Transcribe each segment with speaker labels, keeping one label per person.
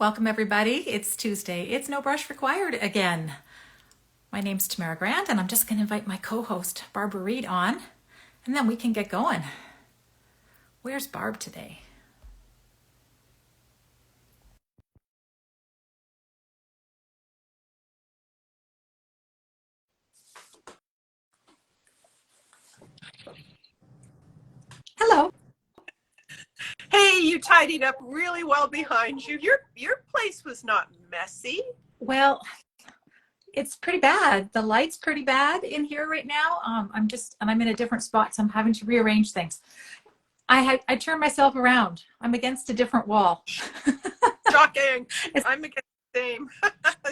Speaker 1: Welcome everybody. It's Tuesday. It's no brush required again. My name's Tamara Grant and I'm just going to invite my co-host Barbara Reed on and then we can get going. Where's Barb today? Hello.
Speaker 2: Hey, you tidied up really well behind you. Your place was not messy.
Speaker 1: Well, it's pretty bad. The light's pretty bad in here right now. I'm in a different spot, so I'm having to rearrange things. I turned myself around. I'm against a different wall.
Speaker 2: Shocking. I'm against the same.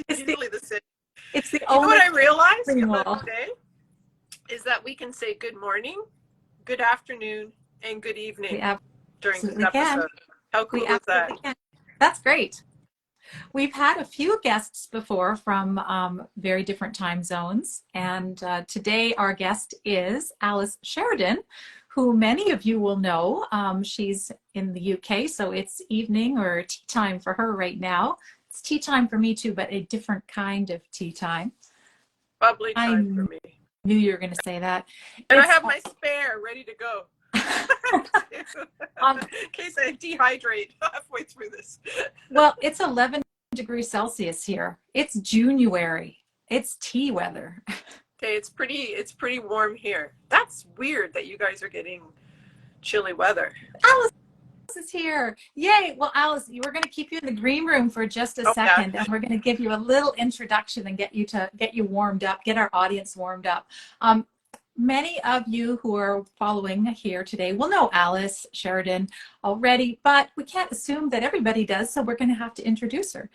Speaker 1: It's
Speaker 2: Usually the same.
Speaker 1: It's the
Speaker 2: You know
Speaker 1: only
Speaker 2: what I realized
Speaker 1: wall
Speaker 2: today is that we can say good morning, good afternoon, and good evening during this episode.
Speaker 1: Can.
Speaker 2: How cool is that?
Speaker 1: Can. That's great. We've had a few guests before from very different time zones. And today our guest is Alice Sheridan, who many of you will know. She's in the UK, so it's evening or tea time for her right now. It's tea time for me too, but a different kind of tea time.
Speaker 2: Bubbly time for me.
Speaker 1: Knew you were going to say that.
Speaker 2: And I have my spare ready to go. In case I dehydrate halfway through this.
Speaker 1: Well, it's 11 degrees Celsius here. It's January. It's tea weather.
Speaker 2: Okay, it's pretty warm here. That's weird that you guys are getting chilly weather.
Speaker 1: Alice is here. Yay. Well, Alice, we're going to keep you in the green room for just a second, and we're going to give you a little introduction and get you warmed up, get our audience warmed up. Many of you who are following here today will know Alice Sheridan already, but we can't assume that everybody does, so we're going to have to introduce her.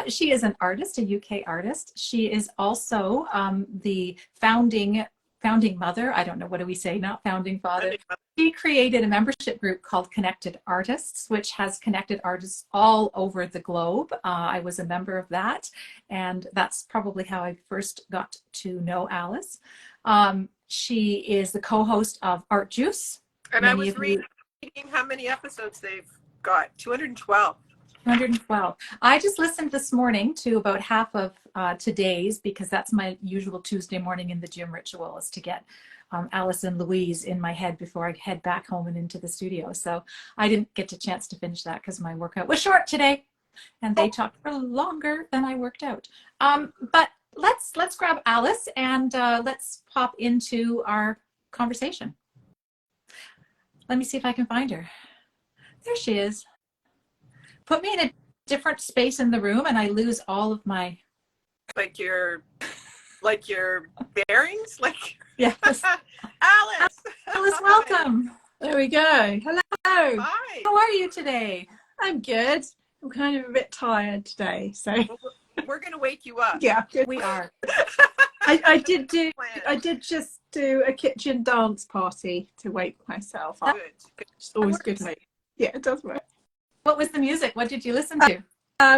Speaker 1: She is an artist, a UK artist. She is also the founding mother. I don't know, what do we say? Not founding father. She created a membership group called Connected Artists, which has connected artists all over the globe. I was a member of that, and that's probably how I first got to know Alice. She is the co-host of Art Juice.
Speaker 2: And I was reading how many episodes they've got. 212.
Speaker 1: 212. I just listened this morning to about half of today's, because that's my usual Tuesday morning in the gym ritual, is to get Alice and Louise in my head before I head back home and into the studio. So I didn't get a chance to finish that because my workout was short today and they talked for longer than I worked out. But let's grab Alice and let's pop into our conversation. Let me see if I can find her. There she is. Put me in a different space in the room and I lose all of my...
Speaker 2: Like your bearings?
Speaker 1: Yes. Alice, welcome.
Speaker 3: There we go. Hello.
Speaker 2: Hi.
Speaker 1: How are you today?
Speaker 3: I'm good. I'm kind of a bit tired today, so...
Speaker 2: We're going to wake you up.
Speaker 3: Yeah,
Speaker 1: we are.
Speaker 3: I did just do a kitchen dance party to wake myself up.
Speaker 2: Good.
Speaker 3: It's always good to make. Yeah, it does work.
Speaker 1: What was the music? What did you listen to?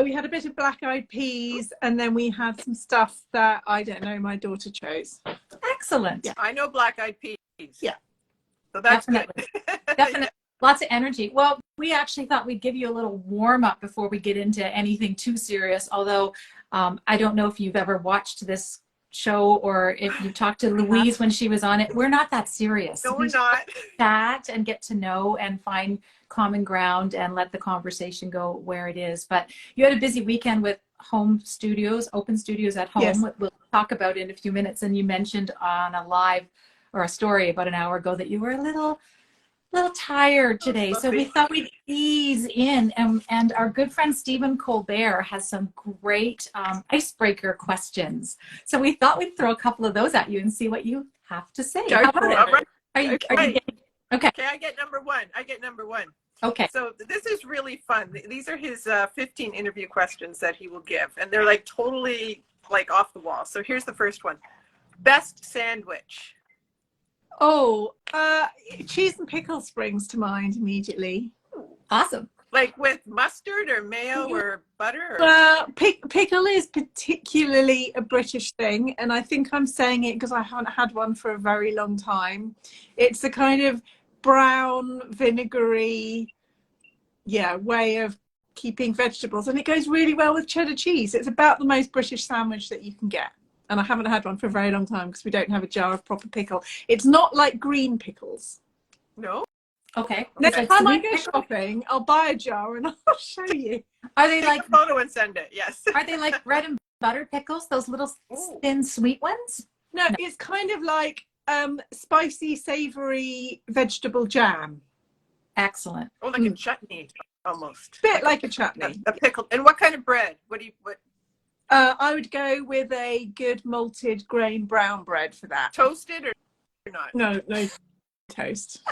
Speaker 3: We had a bit of Black Eyed Peas, and then we had some stuff that, I don't know, my daughter chose.
Speaker 1: Excellent.
Speaker 3: Yeah.
Speaker 2: I know Black Eyed Peas.
Speaker 3: Yeah.
Speaker 2: So that's
Speaker 1: definitely.
Speaker 2: Good.
Speaker 1: Definitely. Lots of energy. Well, we actually thought we'd give you a little warm up before we get into anything too serious, although I don't know if you've ever watched this show or if you talked to Louise when she was on it. We're not that serious.
Speaker 2: No, we're not.
Speaker 1: Chat and get to know and find common ground and let the conversation go where it is. But you had a busy weekend with home studios, open studios at home.
Speaker 3: Yes.
Speaker 1: We'll talk about it in a few minutes. And you mentioned on a live or a story about an hour ago that you were a little tired today, so we thought we'd ease in, and our good friend Stephen Colbert has some great icebreaker questions. So we thought we'd throw a couple of those at you and see what you have to say.
Speaker 3: Go
Speaker 1: How
Speaker 3: for
Speaker 1: about
Speaker 3: it.
Speaker 1: it? Are you getting, okay.
Speaker 2: Okay, I get number one.
Speaker 1: Okay.
Speaker 2: So this is really fun. These are his 15 interview questions that he will give, and they're like totally like off the wall. So here's the first one. Best sandwich.
Speaker 3: Oh, cheese and pickle springs to mind immediately.
Speaker 1: Awesome.
Speaker 2: Like with mustard or mayo or butter? Or...
Speaker 3: Pickle is particularly a British thing, and I think I'm saying it because I haven't had one for a very long time. It's a kind of brown, vinegary, way of keeping vegetables, and it goes really well with cheddar cheese. It's about the most British sandwich that you can get. And I haven't had one for a very long time because we don't have a jar of proper pickle. It's not like green pickles.
Speaker 2: No?
Speaker 1: Okay.
Speaker 3: Next
Speaker 1: Like
Speaker 3: time I
Speaker 1: sweet
Speaker 3: go
Speaker 1: pickle?
Speaker 3: shopping, I'll buy a jar and I'll show you.
Speaker 1: Are they
Speaker 2: Take
Speaker 1: like
Speaker 2: a photo and send it, yes.
Speaker 1: are they like bread and butter pickles? Those little
Speaker 2: Ooh.
Speaker 1: thin sweet ones?
Speaker 3: No,
Speaker 1: No.
Speaker 3: it's kind of like spicy, savoury vegetable jam.
Speaker 1: Excellent.
Speaker 2: Oh, like a chutney, almost.
Speaker 3: Bit like a chutney.
Speaker 2: A pickle. And what kind of bread? What?
Speaker 3: I would go with a good malted grain brown bread for that.
Speaker 2: Toasted or not?
Speaker 3: No toast.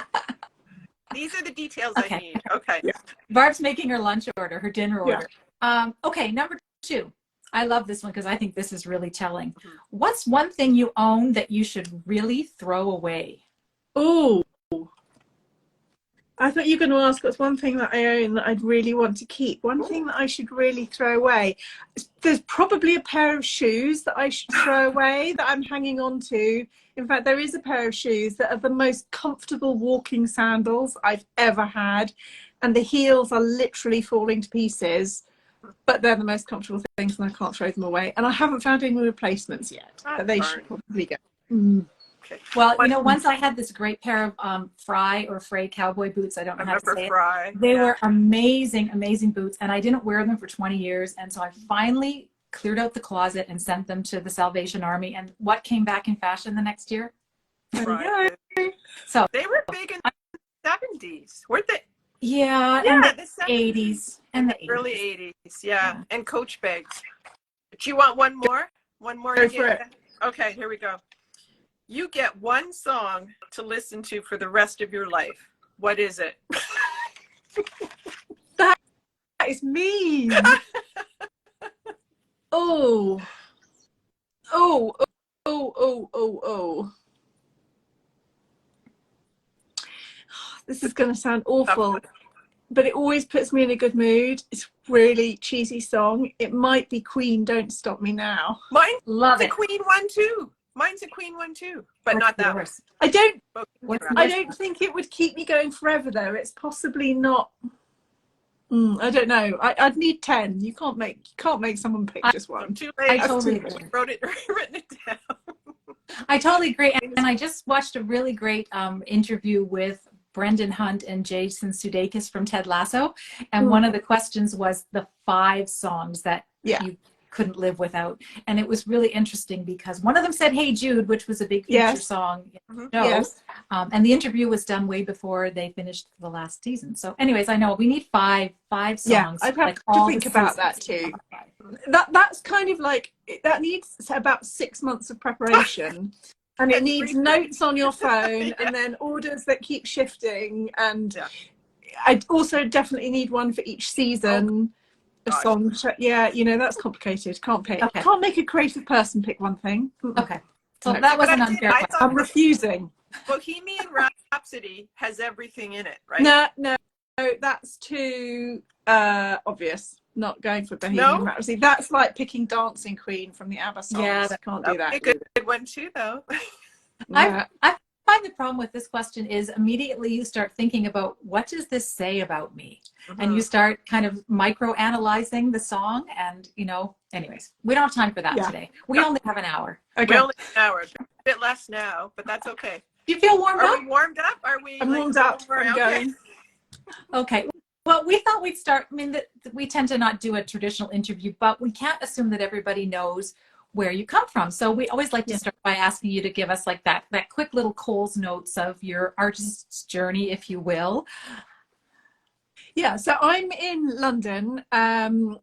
Speaker 2: These are the details
Speaker 1: Okay.
Speaker 2: I need. Okay.
Speaker 3: Yeah.
Speaker 1: Barb's making her lunch order, her dinner
Speaker 3: Yeah.
Speaker 1: order. Okay, number 2. I love this one because I think this is really telling.
Speaker 2: Mhm.
Speaker 1: What's one thing you own that you should really throw away?
Speaker 3: Oh, I thought you were going to ask what's one thing that I own that I'd really want to keep. One thing that I should really throw away. There's probably a pair of shoes that I should throw away that I'm hanging on to. In fact, there is a pair of shoes that are the most comfortable walking sandals I've ever had. And the heels are literally falling to pieces. But they're the most comfortable things and I can't throw them away. And I haven't found any replacements yet. But they should probably go.
Speaker 2: Okay.
Speaker 1: Well, once I had this great pair of Fry or Frey cowboy boots. I don't know how to say
Speaker 2: Fry.
Speaker 1: it. They were amazing, amazing boots. And I didn't wear them for 20 years. And so I finally cleared out the closet and sent them to the Salvation Army. And what came back in fashion the next year?
Speaker 2: Fry.
Speaker 1: So
Speaker 2: They were big in the 70s, weren't they?
Speaker 1: yeah,
Speaker 2: Yeah,
Speaker 1: and
Speaker 2: the
Speaker 1: the
Speaker 2: 70s.
Speaker 1: 80s and the 80s.
Speaker 2: Early 80s, yeah. And Coach bags. Do you want one more? One more?
Speaker 3: Go for it.
Speaker 2: Okay, here we go. You get one song to listen to for the rest of your life. What is it?
Speaker 3: That is mean. Oh. This is going to sound awful, but it always puts me in a good mood. It's a really cheesy song. It might be Queen, Don't Stop Me Now.
Speaker 2: Mine's
Speaker 1: Love
Speaker 2: a
Speaker 1: it.
Speaker 2: Queen one too. Mine's a Queen one too, but not that one.
Speaker 1: Yours?
Speaker 3: I don't
Speaker 1: What's
Speaker 3: think it would keep me going forever though. It's possibly not. I don't know. I'd need 10. You can't make someone pick just one.
Speaker 2: Too
Speaker 1: I
Speaker 2: late.
Speaker 1: totally
Speaker 3: too
Speaker 1: agree.
Speaker 2: Written it down.
Speaker 1: I totally agree. And I just watched a really great interview with Brendan Hunt and Jason Sudeikis from Ted Lasso. And one of the questions was the 5 songs that you couldn't live without. And it was really interesting because one of them said, Hey Jude, which was a big feature song in the show.
Speaker 3: Yes.
Speaker 1: And the interview was done way before they finished the last season. So anyways, I know we need five songs.
Speaker 3: Yeah, I'd have to think about that too. That's kind of like, that needs about 6 months of preparation. And it needs notes on your phone and then orders that keep shifting. And I also definitely need one for each season. A song. Yeah, that's complicated. Can't pick.
Speaker 1: Okay.
Speaker 3: Can't make a creative person pick one thing.
Speaker 1: Okay. So
Speaker 3: No.
Speaker 1: that was an
Speaker 2: But
Speaker 1: unfair question.
Speaker 3: I'm refusing.
Speaker 2: Bohemian Rhapsody has everything in it, right?
Speaker 3: No, that's too obvious. Not going for Bohemian Rhapsody. That's like picking Dancing Queen from the ABBA songs.
Speaker 1: Yeah,
Speaker 3: I can't do that.
Speaker 2: A good one too, though.
Speaker 1: I find the problem with this question is immediately you start thinking about what does this say about me? And you start kind of micro-analyzing the song and, anyways, we don't have time for that today. We only have an hour.
Speaker 3: Okay.
Speaker 2: We only have an hour. A bit less now, but that's okay.
Speaker 1: Do you feel warmed
Speaker 2: Are
Speaker 1: up?
Speaker 2: we warmed up? Are we?
Speaker 3: I'm warmed up. I'm
Speaker 2: Okay.
Speaker 3: going.
Speaker 1: Okay. Well, we thought we'd start. I mean, we tend to not do a traditional interview, but we can't assume that everybody knows where you come from. So we always like to start by asking you to give us like that quick little Coles notes of your artist's journey, if you will.
Speaker 3: Yeah, so I'm in London and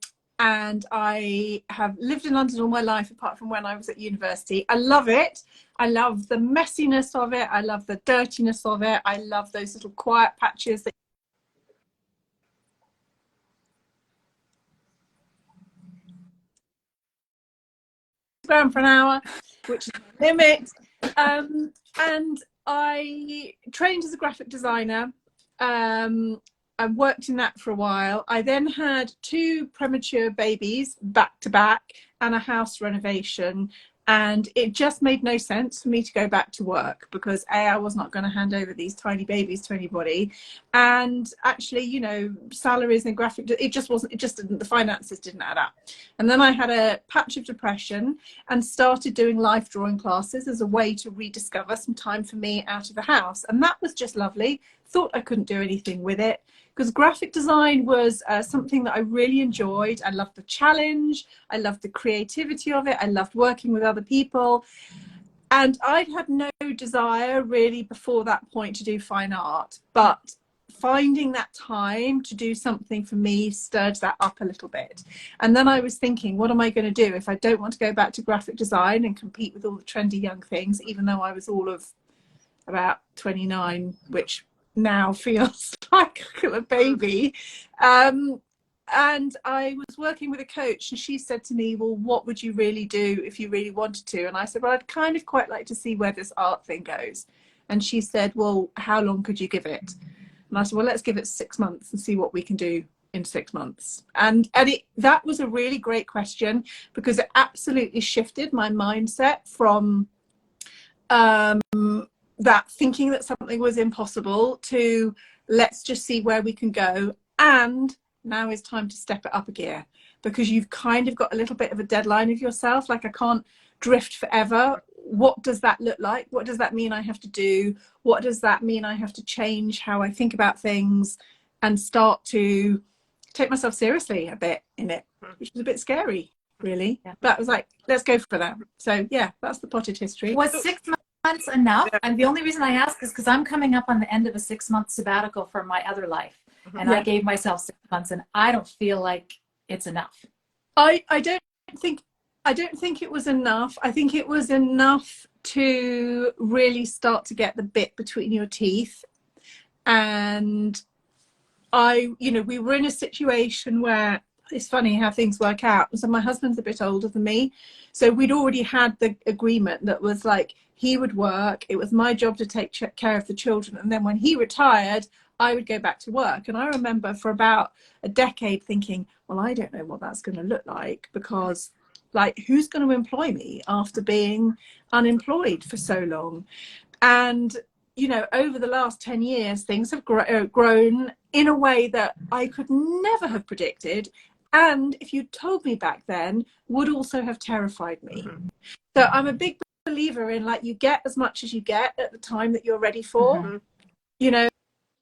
Speaker 3: I have lived in London all my life apart from when I was at university. I love it. I love the messiness of it. I love the dirtiness of it. I love those little quiet patches that for an hour, which is the limit. And I trained as a graphic designer. I worked in that for a while. I then had 2 premature babies back to back and a house renovation. And it just made no sense for me to go back to work because I was not going to hand over these tiny babies to anybody. And actually, you know, salaries and graphic, it just didn't, the finances didn't add up. And then I had a patch of depression and started doing life drawing classes as a way to rediscover some time for me out of the house. And that was just lovely. Thought I couldn't do anything with it, because graphic design was something that I really enjoyed. I loved the challenge. I loved the creativity of it. I loved working with other people. And I'd had no desire really before that point to do fine art, but finding that time to do something for me stirred that up a little bit. And then I was thinking, what am I going to do if I don't want to go back to graphic design and compete with all the trendy young things, even though I was all of about 29, which now feels like a baby. And I was working with a coach, and she said to me, well, what would you really do if you really wanted to? And I said, well, I'd kind of quite like to see where this art thing goes. And she said, well, how long could you give it? And I said, well, let's give it 6 months and see what we can do in 6 months. And that was a really great question, because it absolutely shifted my mindset from that thinking that something was impossible to let's just see where we can go. And now is time to step it up a gear, because you've kind of got a little bit of a deadline of yourself. Like, I can't drift forever. What does that look like? What does that mean I have to do? What does that mean I have to change how I think about things and start to take myself seriously a bit in it, which was a bit scary, really. Yeah. But I was like, let's go for that. So yeah, that's the potted history.
Speaker 1: Was 6 months enough? And the only reason I ask is because I'm coming up on the end of a 6-month sabbatical from my other life. And I gave myself 6 months, and I don't feel like it's enough.
Speaker 3: I don't think it was enough. I think it was enough to really start to get the bit between your teeth. And we were in a situation where it's funny how things work out. So my husband's a bit older than me. So we'd already had the agreement that was like, he would work. It was my job to take care of the children. And then when he retired, I would go back to work. And I remember for about a decade thinking, well, I don't know what that's going to look like, because like, who's going to employ me after being unemployed for so long? And, you know, over the last 10 years, things have grown in a way that I could never have predicted. And if you told me back then, would also have terrified me. So I'm a big believer in, like, you get as much as you get at the time that you're ready for, you know.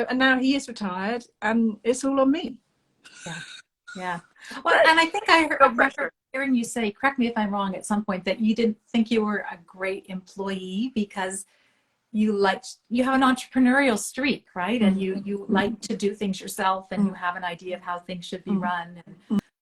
Speaker 3: And now he is retired, and it's all on me.
Speaker 1: Yeah. Well, and I think I remember hearing you say, correct me if I'm wrong, at some point, that you didn't think you were a great employee because you have an entrepreneurial streak, right? And you like to do things yourself, and you have an idea of how things should be run.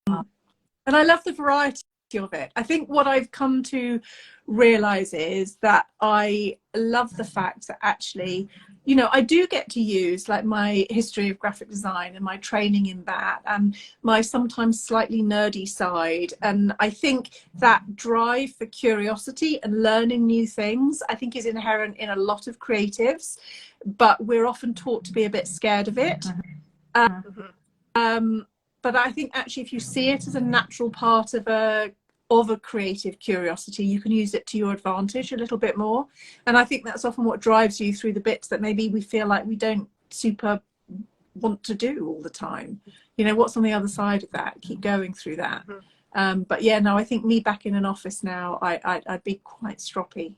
Speaker 3: And I love the variety of it. I think what I've come to realize is that I love the fact that actually, you know, I do get to use like my history of graphic design and my training in that, and my sometimes slightly nerdy side. And I think that drive for curiosity and learning new things, I think, is inherent in a lot of creatives, but we're often taught to be a bit scared of it. But I think actually, if you see it as a natural part of a creative curiosity, you can use it to your advantage a little bit more. And I think that's often what drives you through the bits that maybe we feel like we don't super want to do all the time. You know, what's on the other side of that? Keep going through that. But yeah, no, I think me back in an office now, I'd be quite stroppy.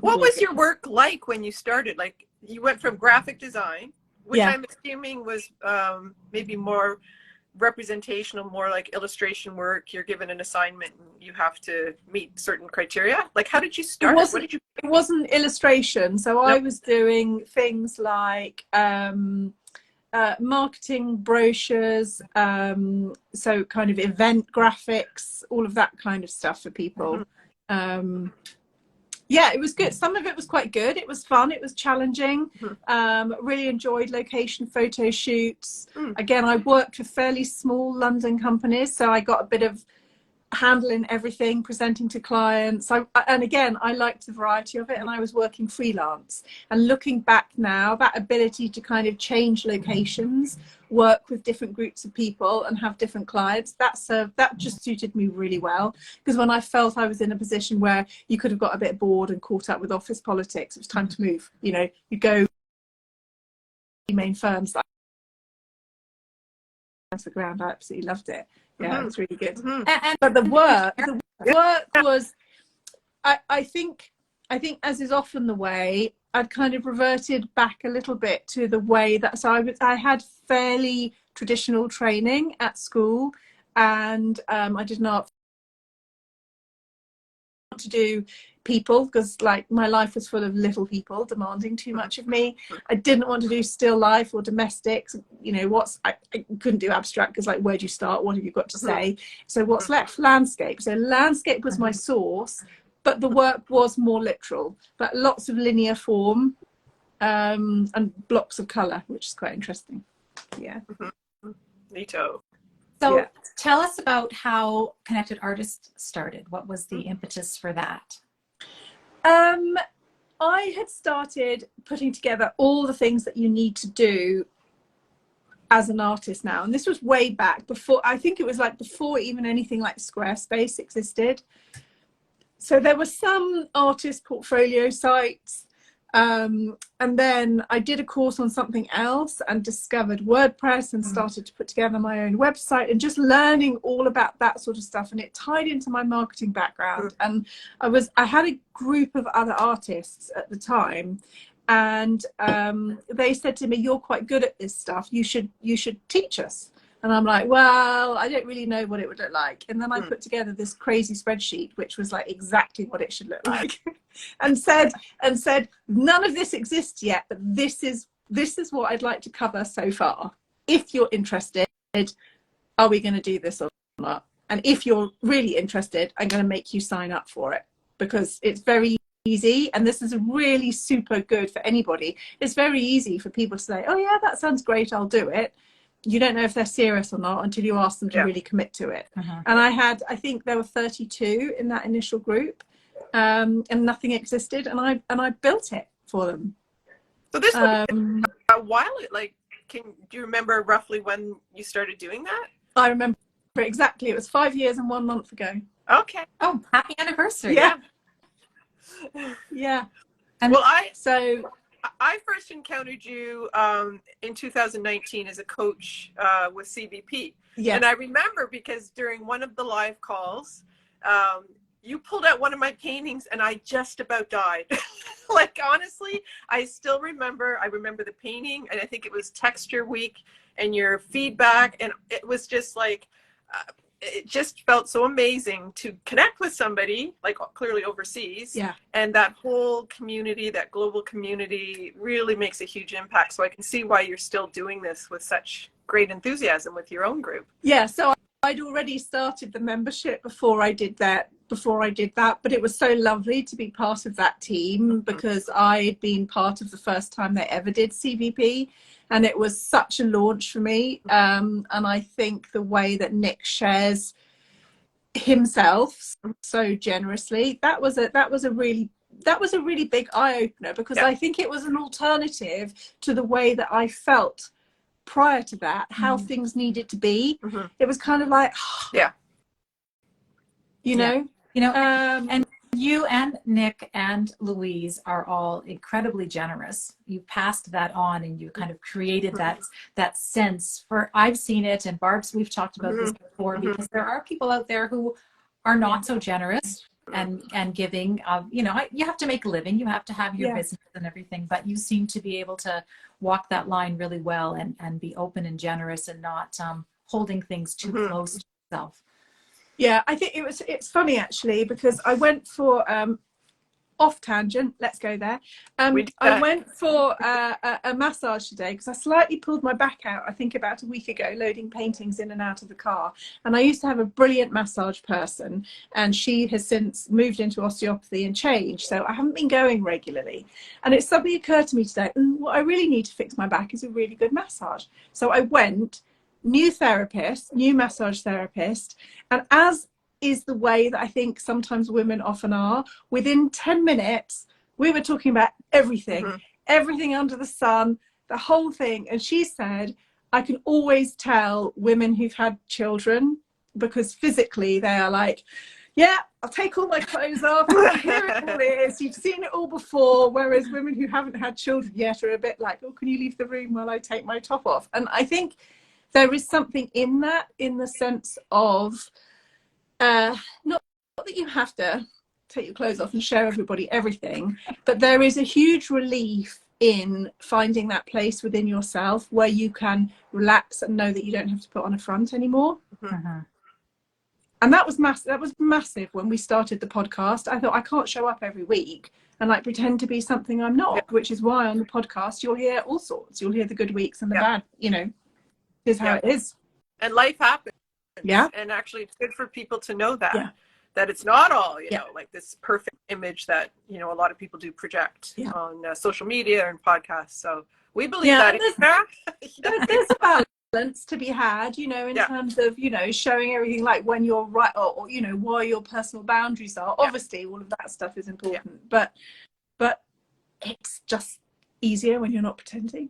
Speaker 2: What was your work like when you started? Like, you went from graphic design, which I'm assuming was maybe more representational, more like illustration work. You're given an assignment and you have to meet certain criteria. Like, how did you start?
Speaker 3: It wasn't illustration. So I was doing things like marketing brochures, so kind of event graphics, all of that kind of stuff for people. Yeah, it was good. Some of it was quite good. It was fun. It was challenging. Really enjoyed location photo shoots. Again, I worked for fairly small London companies, so I got a bit of handling everything, presenting to clients. And again, I liked the variety of it, and I was working freelance. And looking back now, that ability to kind of change locations, work with different groups of people and have different clients, that just suited me really well. Because when I felt I was in a position where you could have got a bit bored and caught up with office politics, it was time to move. You know, you go main firms like the ground. I absolutely loved it. Yeah, it was really good. But the work was, I think as is often the way, I'd kind of reverted back a little bit to the way that, so I had fairly traditional training at school, and I did not want to do people, because like my life was full of little people demanding too much of me. I didn't want to do still life or domestics. You know, I couldn't do abstract, because like, where do you start, what have you got to say? So what's left? Landscape. So landscape was my source, but the work was more literal, but lots of linear form, and blocks of color, which is quite interesting. Yeah.
Speaker 2: Neato.
Speaker 1: So
Speaker 3: Yeah.
Speaker 1: tell us about how Connected Artists started. What was the impetus for that?
Speaker 3: I had started putting together all the things that you need to do as an artist now, and this was way back before, I think it was like before even anything like Squarespace existed. So there were some artist portfolio sites, and then I did a course on something else and discovered WordPress and started to put together my own website, and just learning all about that sort of stuff, and it tied into my marketing background. And I had a group of other artists at the time, and they said to me, "You're quite good at this stuff, you should teach us." And I'm like, well, I don't really know what it would look like. And then I put together this crazy spreadsheet, which was like exactly what it should look like, and said, none of this exists yet, but this is what I'd like to cover so far. If you're interested, are we going to do this or not? And if you're really interested, I'm going to make you sign up for it, because it's very easy. And this is really super good for anybody. It's very easy for people to say, oh yeah, that sounds great, I'll do it. You don't know if they're serious or not until you ask them to really commit to it. And I think there were 32 in that initial group, and nothing existed, and I built it for them.
Speaker 2: So this was a while. Like, do you remember roughly when you started doing that?
Speaker 3: I remember exactly. It was 5 years and 1 month ago.
Speaker 2: Okay.
Speaker 1: Oh, happy anniversary!
Speaker 3: Yeah. Yeah.
Speaker 1: And
Speaker 2: well, I first encountered you in 2019 as a coach with CBP. Yes. And I remember because during one of the live calls, you pulled out one of my paintings and I just about died. Like, honestly, I still remember. I remember the painting, and I think it was Texture Week, and your feedback. And it was just like, it just felt so amazing to connect with somebody, like clearly overseas. Yeah. And that whole community, that global community, really makes a huge impact. So I can see why you're still doing this with such great enthusiasm with your own group. Yeah. So I'd already started the membership before I did that, but it was so lovely to be part of that team, because I'd been part of the first time they ever did CVP. And it was such a launch for me. And I think the way that Nick shares himself so generously, that was a really big eye opener, because I think it was an alternative to the way that I felt prior to that, how things needed to be. It was kind of like, you know,
Speaker 1: and you and Nick and Louise are all incredibly generous. You passed that on, and you kind of created that sense for, I've seen it, and Barb's, we've talked about this before, because there are people out there who are not so generous and giving. You know, you have to make a living, you have to have your business and everything, but you seem to be able to walk that line really well, and be open and generous, and not holding things too close to yourself.
Speaker 3: Yeah, I think it's funny actually, because I went for off tangent, let's go there. I went for a massage today, because I slightly pulled my back out, I think about a week ago, loading paintings in and out of the car. And I used to have a brilliant massage person, and she has since moved into osteopathy and changed. So I haven't been going regularly. And it suddenly occurred to me today, what I really need to fix my back is a really good massage. So I went, new therapist, new massage therapist. And as is the way that I think sometimes women often are. Within 10 minutes, we were talking about everything, everything under the sun, the whole thing. And she said, I can always tell women who've had children because physically they are like, yeah, I'll take all my clothes off. Here it all is. You've seen it all before. Whereas women who haven't had children yet are a bit like, oh, can you leave the room while I take my top off? And I think there is something in that, in the sense of not that you have to take your clothes off and show everybody everything, but there is a huge relief in finding that place within yourself where you can relax and know that you don't have to put on a front anymore. And that was massive when we started the podcast. I thought, I can't show up every week and like pretend to be something I'm not, which is why on the podcast you'll hear all sorts. You'll hear the good weeks and the bad, you know, is how it is.
Speaker 2: And life happens.
Speaker 3: Yeah.
Speaker 2: And actually it's good for people to know that, that it's not all, you know, like this perfect image that, you know, a lot of people do project on social media and podcasts. So we believe that.
Speaker 3: There's a balance to be had, you know, in terms of, you know, showing everything, like when you're right, or you know, where your personal boundaries are. Obviously all of that stuff is important, but it's just easier when you're not pretending.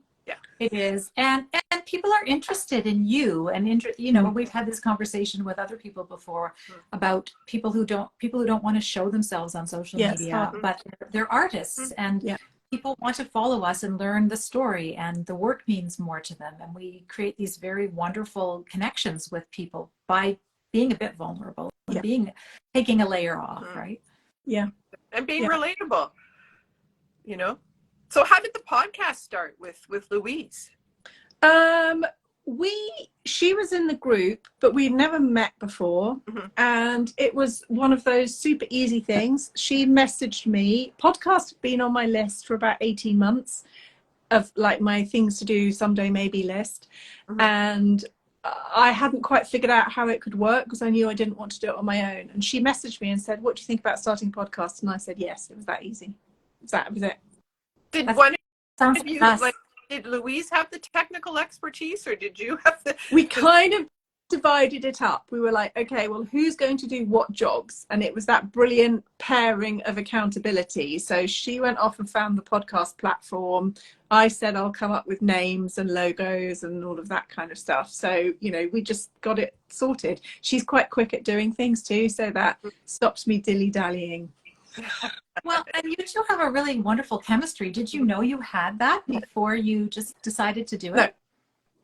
Speaker 1: It is. And people are interested in you, and you know, we've had this conversation with other people before about people who don't want to show themselves on social media, but they're artists, and people want to follow us and learn the story, and the work means more to them, and we create these very wonderful connections with people by being a bit vulnerable and taking a layer off, right?
Speaker 2: And being relatable, you know. So how did the podcast start with Louise?
Speaker 3: She was in the group, but we'd never met before. And it was one of those super easy things. She messaged me. Podcast had been on my list for about 18 months of like my things to do someday maybe list. And I hadn't quite figured out how it could work because I knew I didn't want to do it on my own. And she messaged me and said, what do you think about starting a podcast? And I said, yes. It was that easy. That was it.
Speaker 2: Did Louise have the technical expertise, or did you have the...
Speaker 3: We kind of divided it up. We were like, okay, well, who's going to do what jobs? And it was that brilliant pairing of accountability. So she went off and found the podcast platform. I said I'll come up with names and logos and all of that kind of stuff. So, you know, we just got it sorted. She's quite quick at doing things too, so that stops me dilly-dallying.
Speaker 1: Well, and you two have a really wonderful chemistry. Did you know you had that before you just decided to do it?
Speaker 3: No,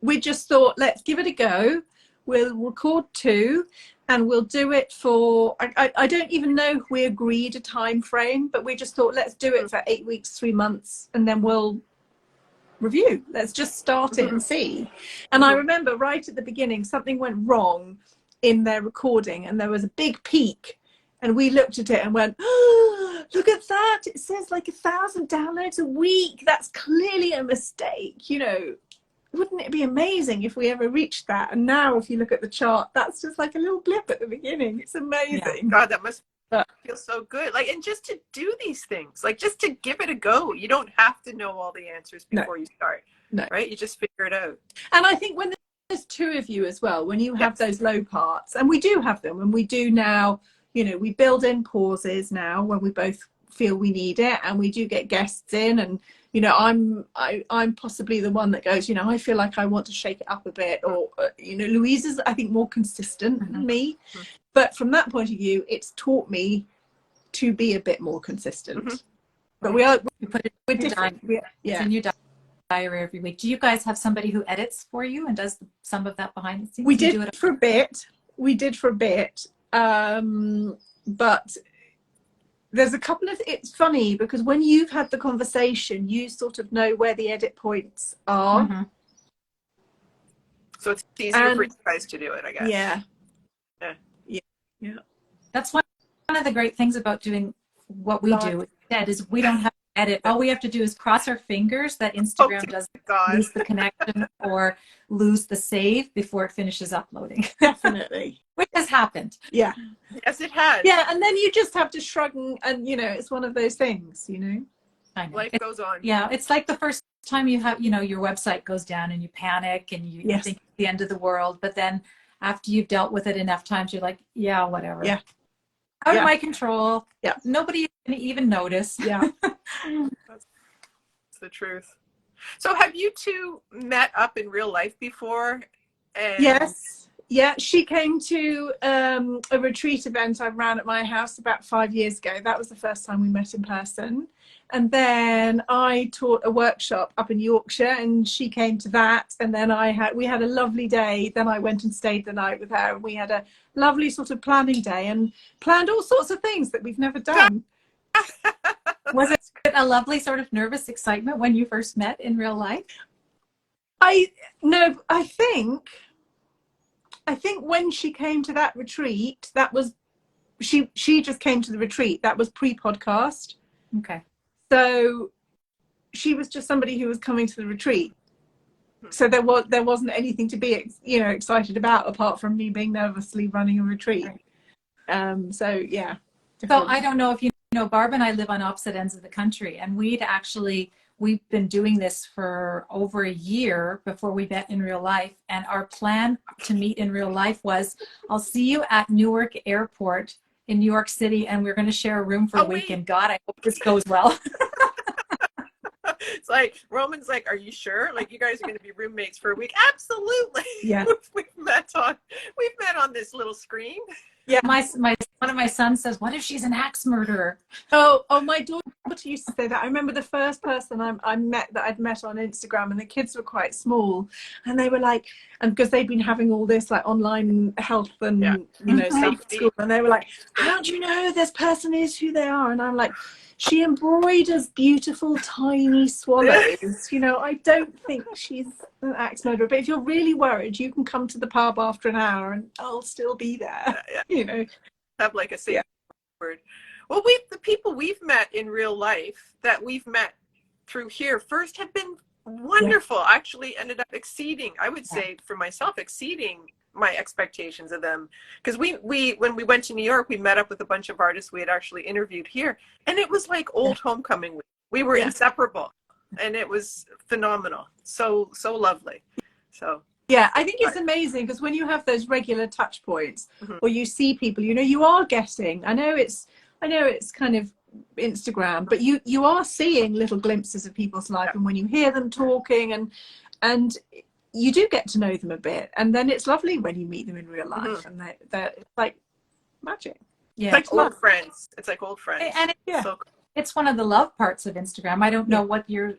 Speaker 3: we just thought, let's give it a go. We'll record 2 and we'll do it for, I don't even know if we agreed a time frame, but we just thought, let's do it for 8 weeks, 3 months, and then we'll review. Let's just start it and see. And I remember right at the beginning, something went wrong in their recording and there was a big peak. And we looked at it and went, oh, look at that. It says like 1,000 downloads a week. That's clearly a mistake. You know, wouldn't it be amazing if we ever reached that? And now if you look at the chart, that's just like a little blip at the beginning. It's amazing.
Speaker 2: God, that must feel so good. Like, and just to do these things, like just to give it a go. You don't have to know all the answers before you start. No. Right? You just figure it out.
Speaker 3: And I think when there's 2 of you as well, when you have those low parts, and we do have them, and we do now, you know, we build in pauses now when we both feel we need it, and we do get guests in, and you know, I'm possibly the one that goes, you know, I feel like I want to shake it up a bit, or you know, Louise is, I think, more consistent than me, but from that point of view, it's taught me to be a bit more consistent. But we're different.
Speaker 1: It's in your diary every week. Do you guys have somebody who edits for you and does some of that behind the scenes?
Speaker 3: We did for a bit. But there's a couple of, it's funny because when you've had the conversation, you sort of know where the edit points are.
Speaker 2: So it's easier for you guys to do it, I guess.
Speaker 3: Yeah.
Speaker 1: That's one of the great things about doing what we do instead, is we don't have to edit. All we have to do is cross our fingers that Instagram doesn't lose the connection or lose the save before it finishes uploading.
Speaker 3: Definitely.
Speaker 1: Which has happened.
Speaker 3: Yeah.
Speaker 2: Yes, it has.
Speaker 3: Yeah, and then you just have to shrug and you know, it's one of those things, you know.
Speaker 1: I know.
Speaker 2: Life goes on.
Speaker 1: Yeah, it's like the first time you have, you know, your website goes down and you panic and you think it's the end of the world, but then after you've dealt with it enough times, you're like, yeah, whatever.
Speaker 3: Yeah.
Speaker 1: Out of my control.
Speaker 3: Yeah.
Speaker 1: Nobody is going to even notice.
Speaker 3: Yeah.
Speaker 2: That's the truth. So have you two met up in real life before? And
Speaker 3: Yes. Yeah, she came to a retreat event I ran at my house about 5 years ago. That was the first time we met in person. And then I taught a workshop up in Yorkshire, and she came to that. And then we had a lovely day. Then I went and stayed the night with her, and we had a lovely sort of planning day and planned all sorts of things that we've never done.
Speaker 1: Was it a lovely sort of nervous excitement when you first met in real life?
Speaker 3: I think when she came to that retreat, that was she just came to the retreat. That was pre-podcast.
Speaker 1: Okay.
Speaker 3: So she was just somebody who was coming to the retreat. So there wasn't anything to be excited about apart from me being nervously running a retreat. Right. So yeah.
Speaker 1: So I don't know if you know, Barb and I live on opposite ends of the country, and we've been doing this for over a year before we met in real life. And our plan to meet in real life was, I'll see you at Newark Airport in New York City, and we're going to share a room for a week. And God, I hope this goes well.
Speaker 2: It's like, Roman's like, are you sure? Like, you guys are going to be roommates for a week? Absolutely.
Speaker 3: Yeah.
Speaker 2: We've met on this little screen.
Speaker 1: Yeah. One of my sons says, what if she's an axe murderer?
Speaker 3: Oh, my daughter used to say that. I remember the first person I'd met on Instagram, and the kids were quite small, and they were like, and because they'd been having all this like online health and stuff at school, and they were like, how do you know this person is who they are? And I'm like, she embroiders beautiful tiny swallows. I don't think she's an axe murderer, but if you're really worried, you can come to the pub after an hour and I'll still be there.
Speaker 2: Yeah. Have like a safe word. Well, the people we've met in real life that we've met through here first have been wonderful. Actually ended up exceeding, I would say for myself, exceeding my expectations of them. Because when we went to New York, we met up with a bunch of artists we had actually interviewed here, and it was like old homecoming week. We were inseparable, and it was phenomenal. So lovely. So
Speaker 3: yeah, I think it's amazing because when you have those regular touch points, or you see people, you are getting, I know it's kind of Instagram, but you are seeing little glimpses of people's life, and when you hear them talking and you do get to know them a bit, and then it's lovely when you meet them in real life, and they're like magic.
Speaker 2: Yeah, it's like old friends. It's like old friends,
Speaker 1: and it's one of the love parts of Instagram. I don't know what your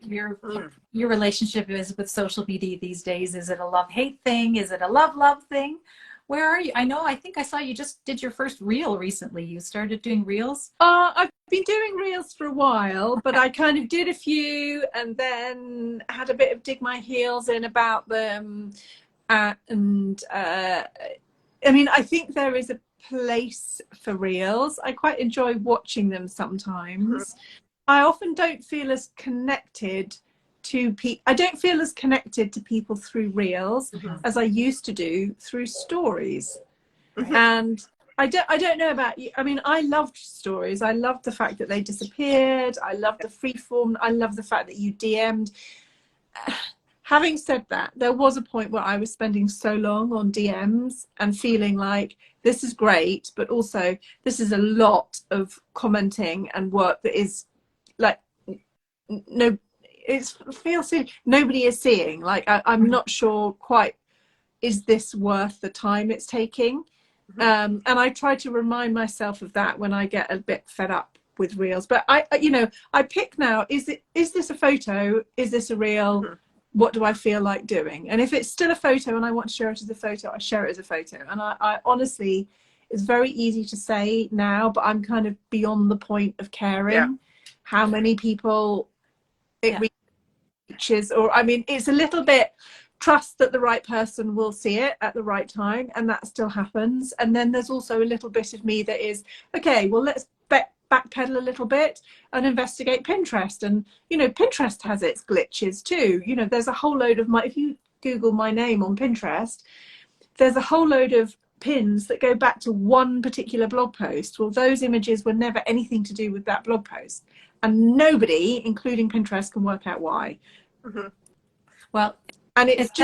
Speaker 1: relationship is with social media these days. Is it a love-hate thing? Is it a love thing? Where are you? I think I saw you just did your first reel recently. You started doing reels?
Speaker 3: I've been doing reels for a while, but I kind of did a few and then had a bit of dig my heels in about them. I think there is a place for reels. I quite enjoy watching them sometimes. I often don't feel as connected to people. I don't feel as connected to people through reels as I used to do through stories. And I don't know about you. I loved stories. I loved the fact that they disappeared. I loved the freeform. I loved the fact that you DM'd. Having said that, there was a point where I was spending so long on DMs and feeling like this is great, but also this is a lot of commenting and work that is like it feels silly. Nobody is seeing. Like I'm not sure quite, is this worth the time it's taking? And I try to remind myself of that when I get a bit fed up with reels. But I pick now, is this a photo? Is this a reel? What do I feel like doing? And if it's still a photo and I want to share it as a photo, I share it as a photo. And I honestly, it's very easy to say now, but I'm kind of beyond the point of caring how many people it reaches. Or it's a little bit trust that the right person will see it at the right time, and that still happens. And then there's also a little bit of me that is, okay, well, let's backpedal a little bit and investigate Pinterest. And Pinterest has its glitches too. There's a whole load of if you Google my name on Pinterest, there's a whole load of pins that go back to one particular blog post. Well, those images were never anything to do with that blog post, and nobody, including Pinterest, can work out why.
Speaker 1: Well, and it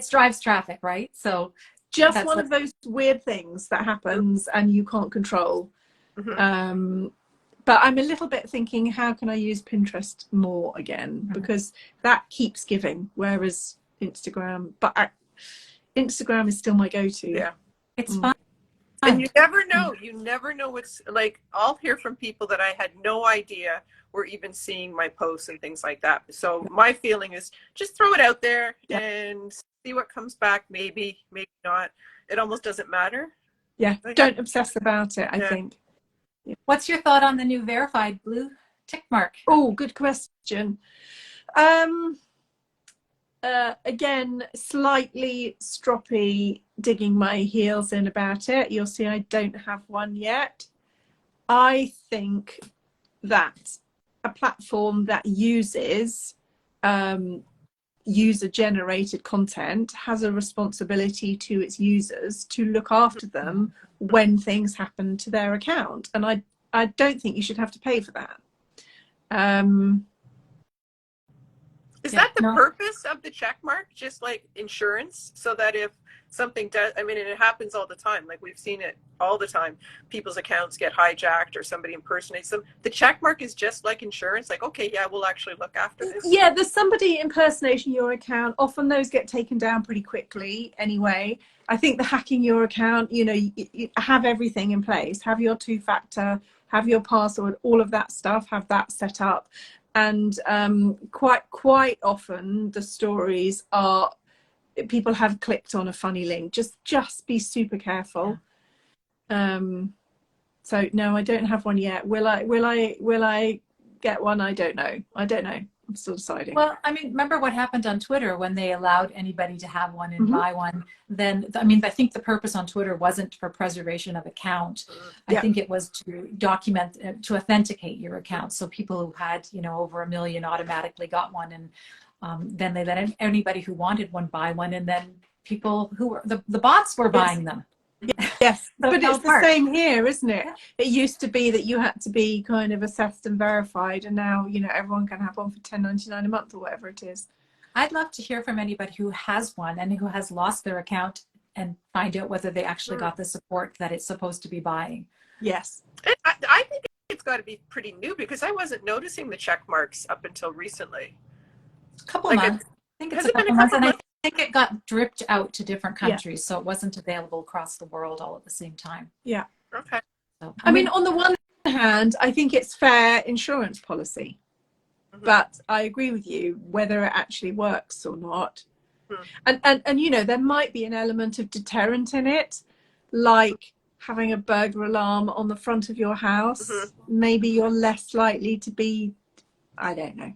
Speaker 1: drives traffic, right? So
Speaker 3: just one of those weird things that happens and you can't control. But I'm a little bit thinking, how can I use Pinterest more again? Because that keeps giving, whereas Instagram, Instagram is still my go-to.
Speaker 2: Yeah.
Speaker 1: It's fun.
Speaker 2: And you never know what's like. I'll hear from people that I had no idea were even seeing my posts and things like that. So my feeling is just throw it out there and see what comes back. Maybe not. It almost doesn't matter.
Speaker 3: Yeah, don't obsess about it, I think.
Speaker 1: What's your thought on the new verified blue tick mark?
Speaker 3: Oh, good question. Again, slightly stroppy, digging my heels in about it. You'll see I don't have one yet. I think that a platform that uses user-generated content has a responsibility to its users to look after them when things happen to their account, and I don't think you should have to pay for that.
Speaker 2: Is that the purpose of the check mark? Just like insurance, so that if something does, I mean, and it happens all the time, like we've seen it all the time, people's accounts get hijacked or somebody impersonates them. The check mark is just like insurance, like, okay, yeah, we'll actually look after this.
Speaker 3: Yeah, there's somebody impersonating your account. Often those get taken down pretty quickly anyway. I think the hacking your account, you have everything in place, have your two-factor, have your password, all of that stuff, have that set up. And quite often the stories are people have clicked on a funny link. Just be super careful. So no, I don't have one yet. Will I get one? I don't know. I'm still deciding.
Speaker 1: Well, I mean, remember what happened on Twitter when they allowed anybody to have one and buy one? Then, I mean, I think the purpose on Twitter wasn't for preservation of account. I think it was to document, to authenticate your account. So people who had, over 1 million automatically got one. And then they let anybody who wanted one buy one. And then people who were, the bots were buying them.
Speaker 3: Yes, but it's the same here, isn't it? It used to be that you had to be kind of assessed and verified, and now everyone can have one for $10.99 a month or whatever it is.
Speaker 1: I'd love to hear from anybody who has one and who has lost their account and find out whether they actually got the support that it's supposed to be buying.
Speaker 3: Yes,
Speaker 2: I think it's got to be pretty new, because I wasn't noticing the check marks up until recently.
Speaker 1: A couple months. I think it's a couple months, and I think it got dripped out to different countries, so it wasn't available across the world all at the same time.
Speaker 3: Yeah.
Speaker 2: Okay.
Speaker 1: So,
Speaker 3: I mean, on the one hand, I think it's fair insurance policy, but I agree with you whether it actually works or not. And there might be an element of deterrent in it, like having a burglar alarm on the front of your house. Maybe you're less likely to be, I don't know.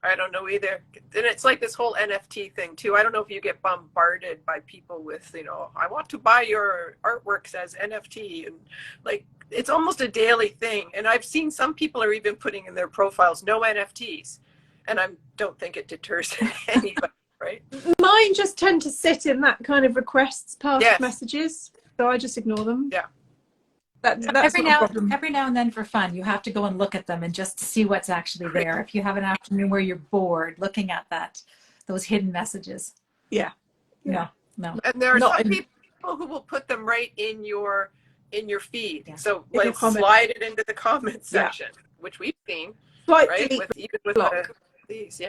Speaker 2: I don't know either. And it's like this whole NFT thing too. I don't know if you get bombarded by people with, I want to buy your artworks as NFT, and like it's almost a daily thing. And I've seen some people are even putting in their profiles no NFTs, and I don't think it deters anybody, right?
Speaker 3: Mine just tend to sit in that kind of requests past messages, so I just ignore them.
Speaker 2: Yeah.
Speaker 3: That's
Speaker 1: every now and then for fun, you have to go and look at them and just see what's actually there. If you have an afternoon where you're bored looking at those hidden messages.
Speaker 3: Yeah.
Speaker 1: No.
Speaker 2: And there are some people who will put them right in your feed. Yeah. So like slide it into the comment section, which we've seen, right? Even with these,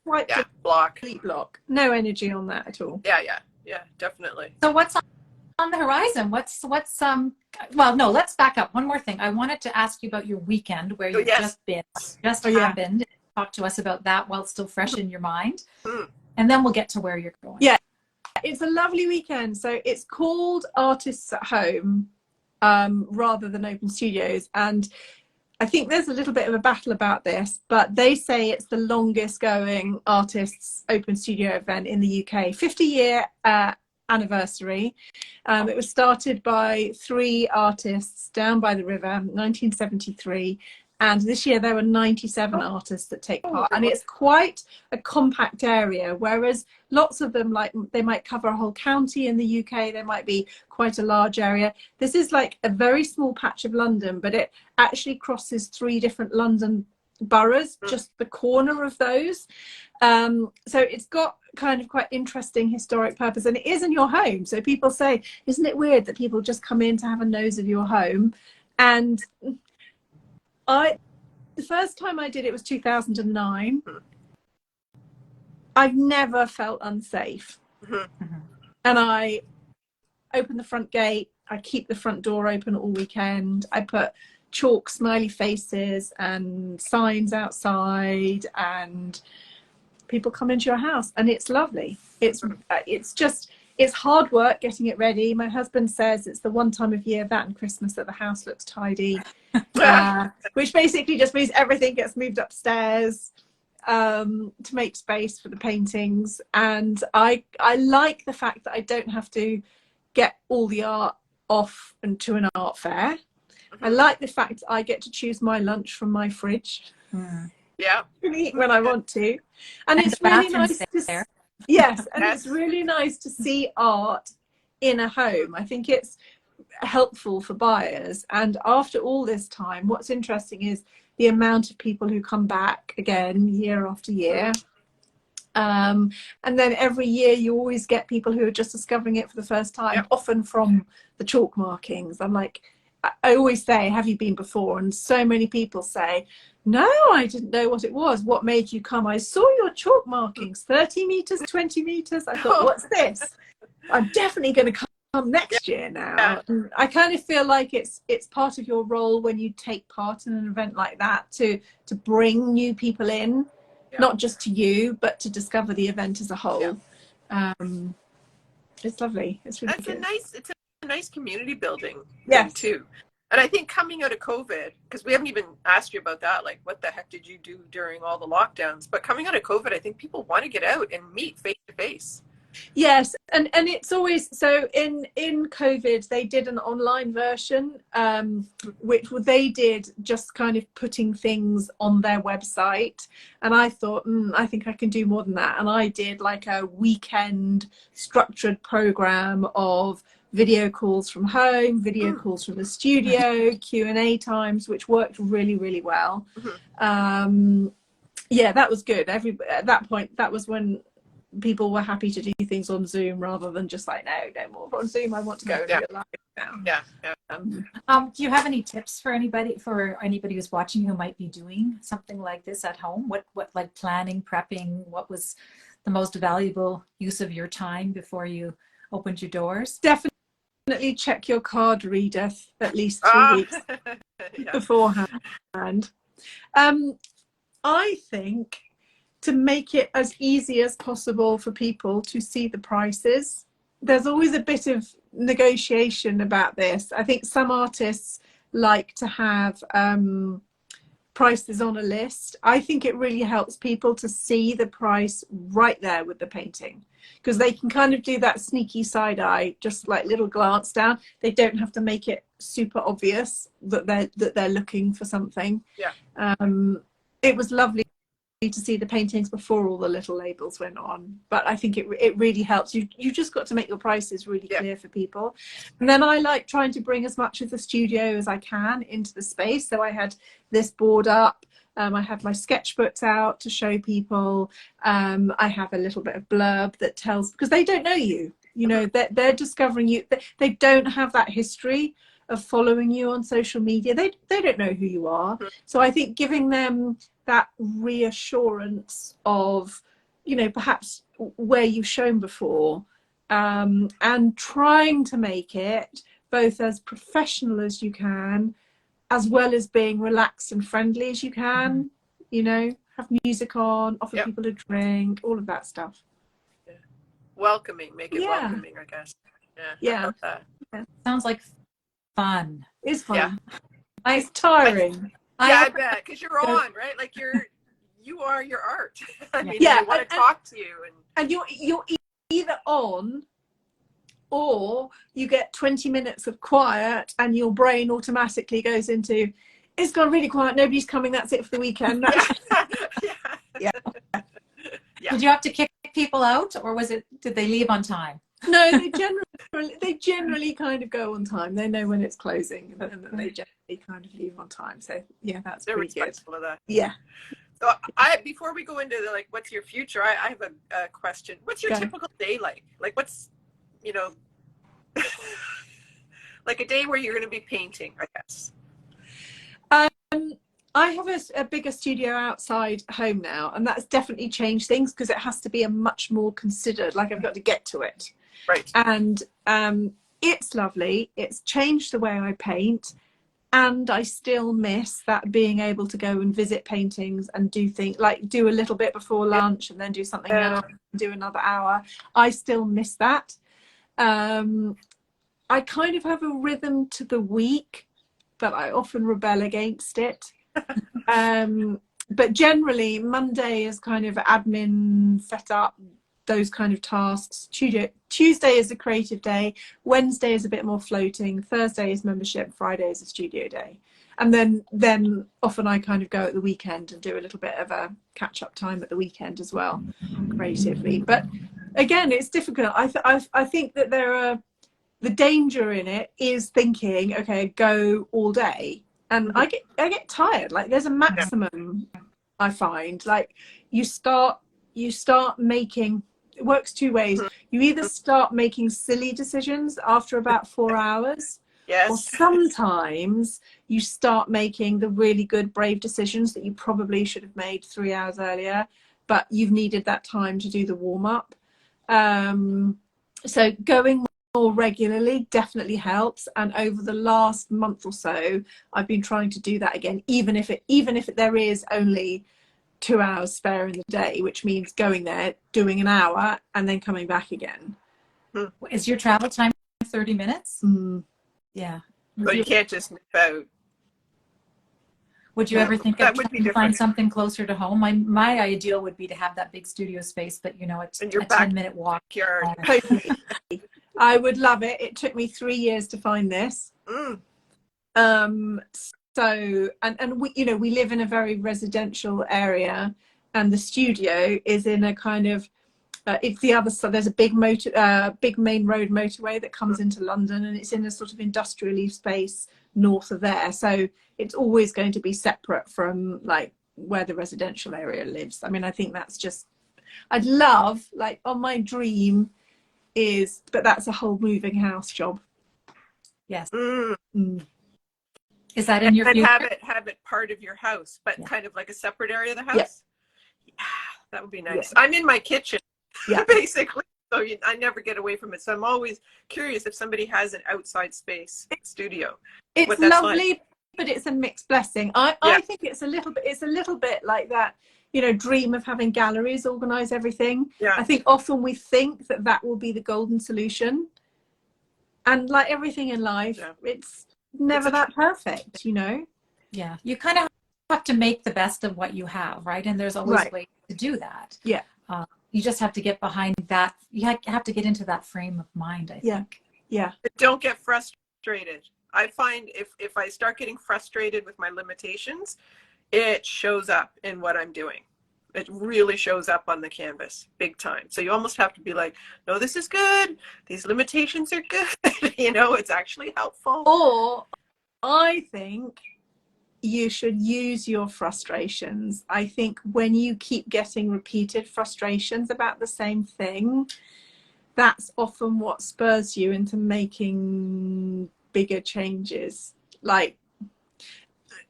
Speaker 3: Swipe
Speaker 2: block.
Speaker 3: Delete block. No energy on that at all.
Speaker 2: Yeah, definitely.
Speaker 1: So what's on the horizon? What's well, no, let's back up. One more thing. I wanted to ask you about your weekend where you've just been, happened. Talk to us about that while it's still fresh in your mind. And then we'll get to where you're going.
Speaker 3: Yeah, it's a lovely weekend. So it's called Artists at Home rather than Open Studios. And I think there's a little bit of a battle about this, but they say it's the longest going artists open studio event in the UK. 50-year anniversary. It was started by 3 artists down by the river, 1973, and this year there were 97 artists that take part, and it's quite a compact area, whereas lots of them, like they might cover a whole county in the UK, there might be quite a large area. This is like a very small patch of London, but it actually crosses 3 different London boroughs, just the corner of those. So it's got kind of quite interesting historic purpose, and it is in your home. So people say, isn't it weird that people just come in to have a nose of your home? And the first time I did it was 2009. I've never felt unsafe. And I open the front gate, I keep the front door open all weekend, I put chalk smiley faces and signs outside, and people come into your house, and it's lovely. It's hard work getting it ready. My husband says it's the one time of year, that and Christmas, that the house looks tidy, which basically just means everything gets moved upstairs to make space for the paintings. And I like the fact that I don't have to get all the art off and to an art fair. I like the fact I get to choose my lunch from my fridge.
Speaker 2: Yeah.
Speaker 3: And eat when I want to. And it's really nice to yes, and it's really nice to see art in a home. I think it's helpful for buyers. And after all this time, what's interesting is the amount of people who come back again year after year. And then every year you always get people who are just discovering it for the first time, often from the chalk markings. I'm like, I always say, have you been before? And so many people say, no, I didn't know what it was. What made you come? I saw your chalk markings, 30 meters, 20 meters. I thought, what's this? I'm definitely going to come next year now. And I kind of feel like it's part of your role when you take part in an event like that to bring new people in, not just to you, but to discover the event as a whole. It's lovely. It's really good.
Speaker 2: It's a nice community building thing too. And I think coming out of COVID, because we haven't even asked you about that, like what the heck did you do during all the lockdowns? But coming out of COVID, I think people want to get out and meet face to face.
Speaker 3: Yes, and it's always so. In COVID, they did an online version, which they did just kind of putting things on their website. And I thought, I think I can do more than that. And I did like a weekend structured program of video calls from home, video calls from the studio, Q&A times, which worked really, really well. Yeah, that was good. At that point, that was when people were happy to do things on Zoom rather than just like, no more on Zoom. I want to go in real life now.
Speaker 1: Do you have any tips for anybody who's watching who might be doing something like this at home? What like planning, prepping? What was the most valuable use of your time before you opened your doors?
Speaker 3: Definitely check your card reader at least 2 weeks beforehand. I think to make it as easy as possible for people to see the prices. There's always a bit of negotiation about this. I think some artists like to have prices on a list. I think it really helps people to see the price right there with the painting, because they can kind of do that sneaky side eye, just like little glance down. They don't have to make it super obvious that they're looking for something. It was lovely to see the paintings before all the little labels went on, but I think it really helps. You just got to make your prices really clear for people. And then I like trying to bring as much of the studio as I can into the space. So I had this board up, I had my sketchbooks out to show people. I have a little bit of blurb that tells, because they don't know you, they're discovering you. They don't have that history of following you on social media. They don't know who you are. So I think giving them that reassurance of, perhaps where you've shown before, and trying to make it both as professional as you can, as well as being relaxed and friendly as you can, have music on, offer people a drink, all of that stuff.
Speaker 2: Welcoming, make it welcoming, I guess.
Speaker 3: Yeah.
Speaker 1: Sounds like fun.
Speaker 3: It's fun. It's tiring.
Speaker 2: I bet, because you're on, right? Like you are your art. I mean, they want to talk to you,
Speaker 3: and you're either on, or you get 20 minutes of quiet, and your brain automatically goes into, it's gone really quiet. Nobody's coming. That's it for the weekend.
Speaker 1: Did you have to kick people out, or did they leave on time?
Speaker 3: No, they generally kind of go on time. They know when it's closing, and they generally kind of leave on time. So that's
Speaker 2: they're
Speaker 3: pretty
Speaker 2: respectful
Speaker 3: good.
Speaker 2: Of that.
Speaker 3: Yeah.
Speaker 2: So before we go into the, like, what's your future, I have a question. What's your typical day like? Like, what's, you know, like a day where you're going to be painting, I guess.
Speaker 3: I have a bigger studio outside home now, and that's definitely changed things because it has to be a much more considered, like I've got to get to it.
Speaker 2: Right.
Speaker 3: And it's lovely. It's changed the way I paint, and I still miss that being able to go and visit paintings and do things like do a little bit before lunch and then do something else, do another hour. I still miss that. I kind of have a rhythm to the week, but I often rebel against it. But generally Monday is kind of admin, set up, those kind of tasks. Tuesday is a creative day. Wednesday is a bit more floating. Thursday is membership. Friday is a studio day. And then often I kind of go at the weekend and do a little bit of a catch-up time at the weekend as well, creatively. But again, it's difficult. I think that the danger in it is thinking, okay, go all day. And I get tired. Like there's a maximum, I find. Like you start making, it works two ways. You either start making silly decisions after about 4 hours, or sometimes you start making the really good, brave decisions that you probably should have made 3 hours earlier, but you've needed that time to do the warm-up. So going more regularly definitely helps, and over the last month or so I've been trying to do that again, even if there is only 2 hours spare in the day, which means going there, doing an hour, and then coming back again.
Speaker 1: Is your travel time 30 minutes? Yeah.
Speaker 2: So you can't just move out.
Speaker 1: Would you ever think of trying to find something closer to home? My ideal would be to have that big studio space, but you know, it's a 10-minute walk.
Speaker 3: I would love it. It took me 3 years to find this. So, and we, you know, we live in a very residential area, and the studio is in a kind of, it's the other side. There's a big main road motorway that comes into London, and it's in a sort of industrial space north of there. So it's always going to be separate from like where the residential area lives. I mean, I think that's just, I'd love, like, on my dream is, but that's a whole moving house job.
Speaker 1: Yes. Is that in your future?
Speaker 2: Have it part of your house, but kind of like a separate area of the house?
Speaker 3: Yeah,
Speaker 2: that would be nice. I'm in my kitchen, basically, so I never get away from it. So I'm always curious if somebody has an outside space studio.
Speaker 3: It's lovely, but it's a mixed blessing. I think it's a little bit like that, you know, dream of having galleries organize everything. I think often we think that will be the golden solution, and like everything in life, it's never that perfect, you know.
Speaker 1: You kind of have to make the best of what you have, right? And there's always ways to do that. You just have to get behind that. You have to get into that frame of mind, I think.
Speaker 2: Don't get frustrated. I find if I start getting frustrated with my limitations, it shows up in what I'm doing. It really shows up on the canvas big time. So you almost have to be like, no, this is good. These limitations are good. You know, it's actually helpful.
Speaker 3: Or I think you should use your frustrations. I think when you keep getting repeated frustrations about the same thing, that's often what spurs you into making bigger changes. Like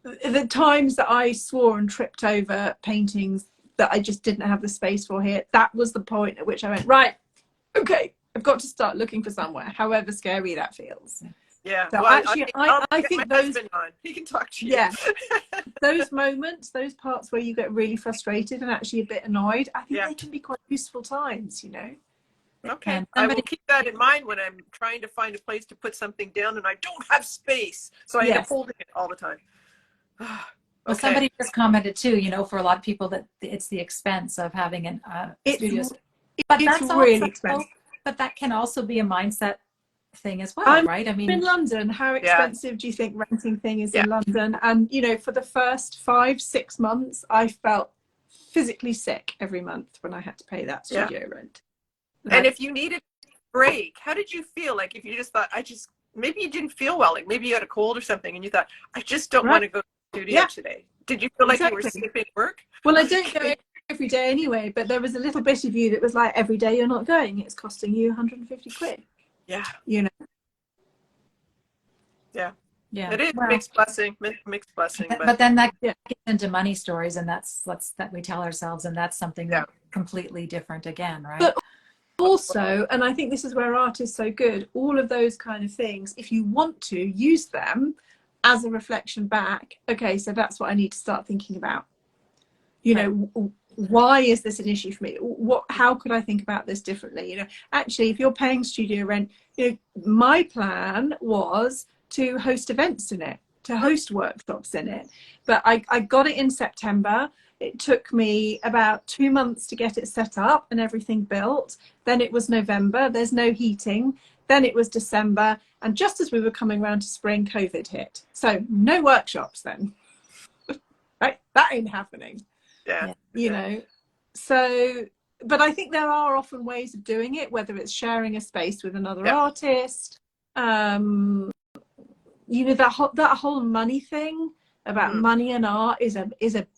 Speaker 3: the times that I swore and tripped over paintings that I just didn't have the space for here, that was the point at which I went, right, okay, I've got to start looking for somewhere, however scary that feels. So
Speaker 2: well,
Speaker 3: actually, I think those,
Speaker 2: he can talk to you.
Speaker 3: Those moments, those parts where you get really frustrated and actually a bit annoyed, I think they can be quite useful times, you know.
Speaker 2: Okay, I will keep that in mind when I'm trying to find a place to put something down and I don't have space, so I end up holding it all the time.
Speaker 1: Well, somebody just commented too, you know, for a lot of people that it's the expense of having an studio. But that's really expensive. But that can also be a mindset thing as well, right? I mean,
Speaker 3: in London, how expensive do you think renting thing is in London? And you know, for the first 5-6 months, I felt physically sick every month when I had to pay that studio rent.
Speaker 2: And if you needed a break, how did you feel? Like if you just thought, maybe you didn't feel well, like maybe you had a cold or something and you thought, I just don't want to go to the studio today. Did you feel like you were
Speaker 3: Exactly.
Speaker 2: skipping work?
Speaker 3: Well, I don't go every day anyway, but there was a little bit of you that was like, every day you're not going, it's costing you 150 quid.
Speaker 2: Yeah.
Speaker 3: You know?
Speaker 2: Yeah.
Speaker 1: Yeah.
Speaker 2: It is
Speaker 1: Well,
Speaker 2: mixed blessing, but
Speaker 1: but then that
Speaker 3: Yeah.
Speaker 1: gets into money stories, and that's that we tell ourselves, and that's something
Speaker 2: yeah.
Speaker 1: completely different again, right?
Speaker 3: But also, and I think this is where art is so good, all of those kind of things, if you want to use them as a reflection back, okay, so that's what I need to start thinking about. You know, why is this an issue for me? How could I think about this differently? You know, actually, if you're paying studio rent, you know, my plan was to host events in it, to host workshops in it. But I got it in September. It took me about 2 months to get it set up and everything built. Then it was November, there's no heating. Then it was December. And just as we were coming around to spring, COVID hit. So no workshops then. Right? That ain't happening.
Speaker 2: Yeah.
Speaker 3: You know, so, but I think there are often ways of doing it, whether it's sharing a space with another artist. You know, that whole money thing about money and art is a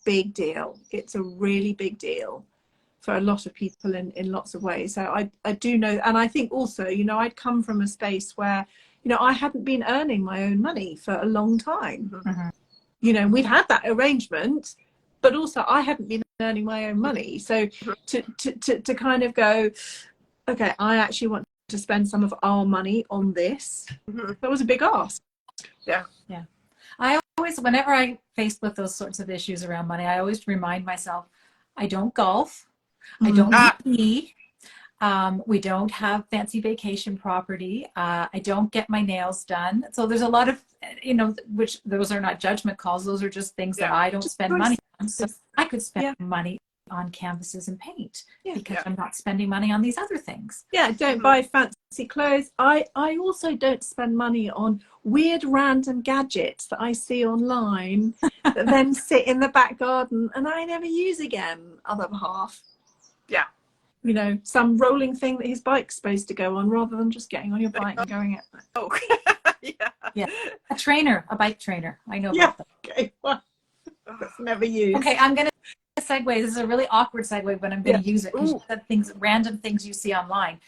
Speaker 3: big deal. It's a really big deal for a lot of people in lots of ways. So I do know, and I think also, you know, I'd come from a space where, you know, I hadn't been earning my own money for a long time. You know, we'd had that arrangement, but also I hadn't been earning my own money. So to kind of go, okay, I actually want to spend some of our money on this. That was a big ask.
Speaker 2: Yeah.
Speaker 1: Yeah. I always, whenever I faced with those sorts of issues around money, I always remind myself, I don't golf. I don't ski. We don't have fancy vacation property. I don't get my nails done. So there's a lot of, you know, which those are not judgment calls. Those are just things that I don't spend money on. So I could spend money on canvases and paint because I'm not spending money on these other things.
Speaker 3: Yeah, don't buy fancy clothes. I also don't spend money on weird random gadgets that I see online that then sit in the back garden and I never use again, other half.
Speaker 2: Yeah.
Speaker 3: You know, some rolling thing that his bike's supposed to go on rather than just getting on your bike and going it.
Speaker 2: Oh,
Speaker 1: yeah. A bike trainer. I know
Speaker 3: Yeah.
Speaker 1: about that.
Speaker 3: Okay. Well, that's never used.
Speaker 1: Okay, I'm going to segue. This is a really awkward segue, but I'm going to use it because you said things, random things you see online.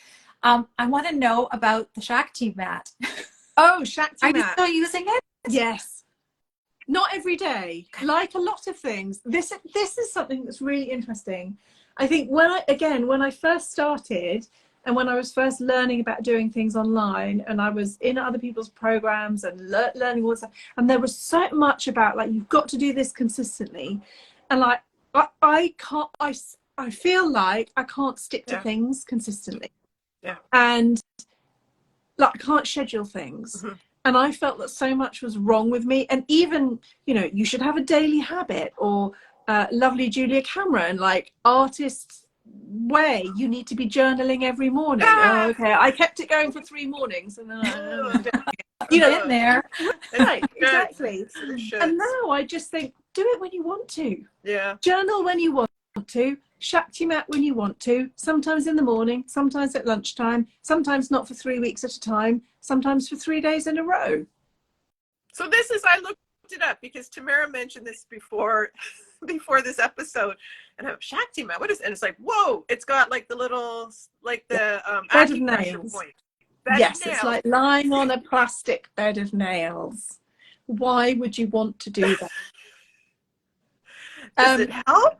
Speaker 1: I want to know about the Shakti mat.
Speaker 3: Oh, Shakti mat.
Speaker 1: Are you still using it?
Speaker 3: Yes. Not every day. Like a lot of things. This is something that's really interesting. I think when I first started and when I was first learning about doing things online and I was in other people's programs and learning all this stuff, and there was so much about like, you've got to do this consistently. And like, I feel like I can't stick to things consistently.
Speaker 2: Yeah.
Speaker 3: And like, I can't schedule things. And I felt that so much was wrong with me. And even, you know, you should have a daily habit, or lovely Julia Cameron, like Artist's Way, you need to be journaling every morning. Oh, okay, I kept it going for 3 mornings and then
Speaker 1: you know, in there.
Speaker 3: Right, exactly. And now I just think, do it when you want to.
Speaker 2: Yeah.
Speaker 3: Journal when you want to. Shakti mat when you want to. Sometimes in the morning, sometimes at lunchtime, sometimes not for 3 weeks at a time, sometimes for 3 days in a row.
Speaker 2: So I looked it up because Tamara mentioned this before this episode, and I'm Shakti mat. What is it? And it's like, whoa! It's got like the little, like the
Speaker 3: bed of nails. Yes, it's like lying on a plastic bed of nails. Why would you want to do that?
Speaker 2: Does it help?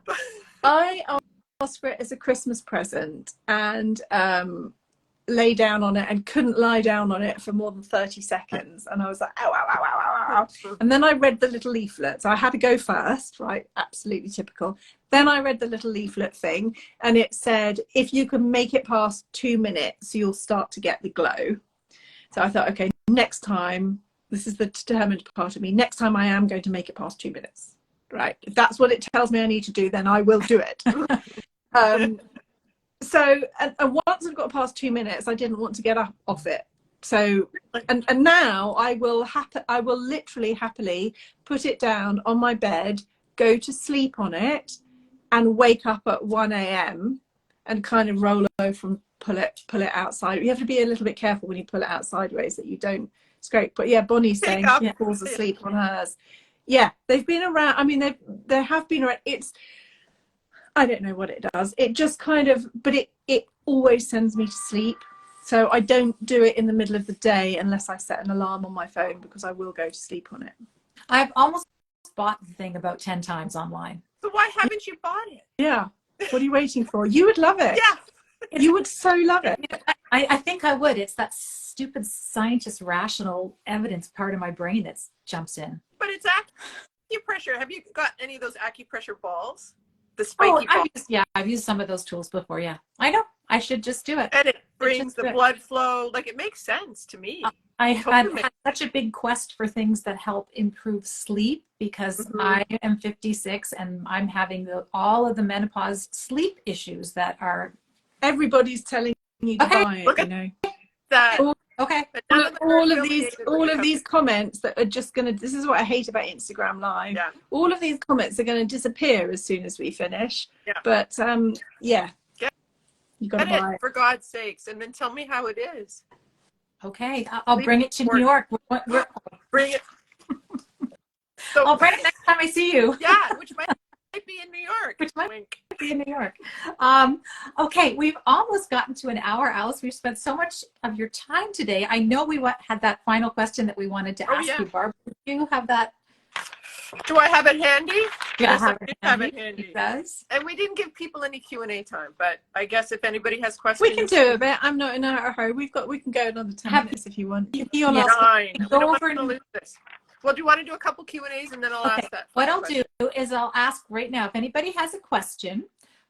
Speaker 3: I asked for it as a Christmas present and lay down on it and couldn't lie down on it for more than 30 seconds. And I was like, ow, ow, ow, ow, ow, ow. And then I read the little leaflet. So I had to go first, right? Absolutely typical. Then I read the little leaflet thing and it said, if you can make it past 2 minutes, you'll start to get the glow. So I thought, okay, next time, this is the determined part of me, next time I am going to make it past 2 minutes. Right, if that's what it tells me I need to do, then I will do it. So, and once I've got past 2 minutes, I didn't want to get up off it. So, and now I will literally happily put it down on my bed, go to sleep on it, and wake up at 1 a.m. and kind of roll over and pull it outside. You have to be a little bit careful when you pull it out sideways that you don't scrape. But yeah, Bonnie's saying she falls asleep on hers. Yeah, they've been around. I mean, they have been around. I don't know what it does. It just kind of, but it always sends me to sleep. So I don't do it in the middle of the day unless I set an alarm on my phone, because I will go to sleep on it.
Speaker 1: I've almost bought the thing about 10 times online.
Speaker 2: So why haven't you bought it?
Speaker 3: Yeah. What are you waiting for? You would love it.
Speaker 2: Yeah.
Speaker 3: You would so love it.
Speaker 1: I think I would. It's that stupid scientist rational evidence part of my brain that jumps in.
Speaker 2: But it's acupressure. Have you got any of those acupressure balls? The spiky balls.
Speaker 1: I've used some of those tools before. Yeah, I know. I should just do it.
Speaker 2: And it brings the blood flow. Like, it makes sense to me.
Speaker 1: I've had such a big quest for things that help improve sleep, because I am 56 and I'm having all of the menopause sleep issues that are.
Speaker 3: Everybody's telling you to buy it, you know.
Speaker 2: That.
Speaker 1: Okay.
Speaker 3: All of these comments that are just going to, this is what I hate about Instagram Live.
Speaker 2: Yeah.
Speaker 3: All of these comments are going to disappear as soon as we finish.
Speaker 2: Yeah.
Speaker 3: But yeah. You got to buy it.
Speaker 2: For God's sakes. And then tell me how it is.
Speaker 1: Okay. I'll bring it to New York.
Speaker 2: Bring it.
Speaker 1: So, I'll bring it next time I see you.
Speaker 2: Yeah, which might be in New York.
Speaker 1: Which might be in New York. Okay, we've almost gotten to an hour, Alice. We've spent so much of your time today. I know we had that final question that we wanted to ask you, Barb. Do you have that?
Speaker 2: Do I have it handy?
Speaker 1: Yeah,
Speaker 2: yes, I have it handy.
Speaker 1: It does.
Speaker 2: And we didn't give people any Q&A time, but I guess if anybody has questions,
Speaker 3: we can do a bit. I'm not in a hurry. We can go another 10 minutes if you want.
Speaker 2: Fine. I don't want to lose this. Well, do you want to do a couple Q&As and then I'll ask that?
Speaker 1: What I'll do is I'll ask right now, if anybody has a question,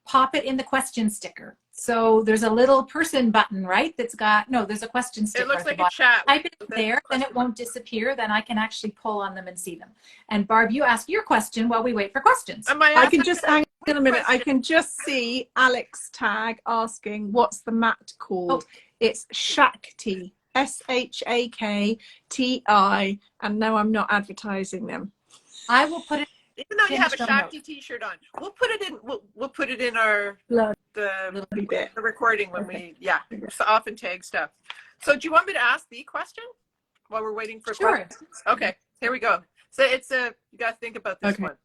Speaker 1: pop it in the question sticker. So there's a little person button, right? There's a question sticker.
Speaker 2: It looks like a chat.
Speaker 1: Type it there, then it won't disappear. Then I can actually pull on them and see them. And Barb, you ask your question while we wait for questions.
Speaker 3: I can just hang on a minute. I can just see Alex tag asking, what's the mat called? It's Shakti. Shakti, and no, I'm not advertising them.
Speaker 1: I will put it.
Speaker 2: Even though you have a Shakti T-shirt on, we'll put it in. We'll put it in our the recording when we so often tag stuff. So do you want me to ask the question while we're waiting for questions? Okay, here we go. So it's you got to think about this one.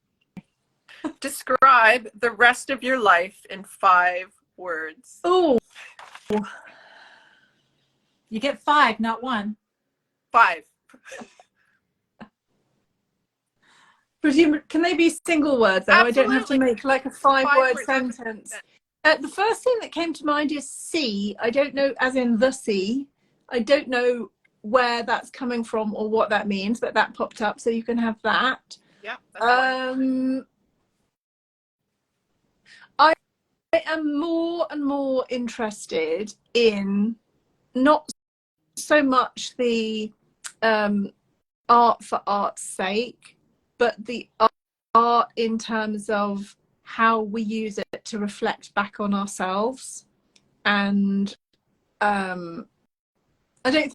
Speaker 2: Describe the rest of your life in 5 words.
Speaker 3: Oh.
Speaker 1: You get 5, not 1.
Speaker 2: 5.
Speaker 3: Can they be single words though? Absolutely. I don't have to make like a 5-word sentence. The first thing that came to mind is sea. I don't know, as in the sea. I don't know where that's coming from or what that means, but that popped up, so you can have that.
Speaker 2: Yeah.
Speaker 3: I am more and more interested in not so much the art for art's sake, but the art in terms of how we use it to reflect back on ourselves. And I don't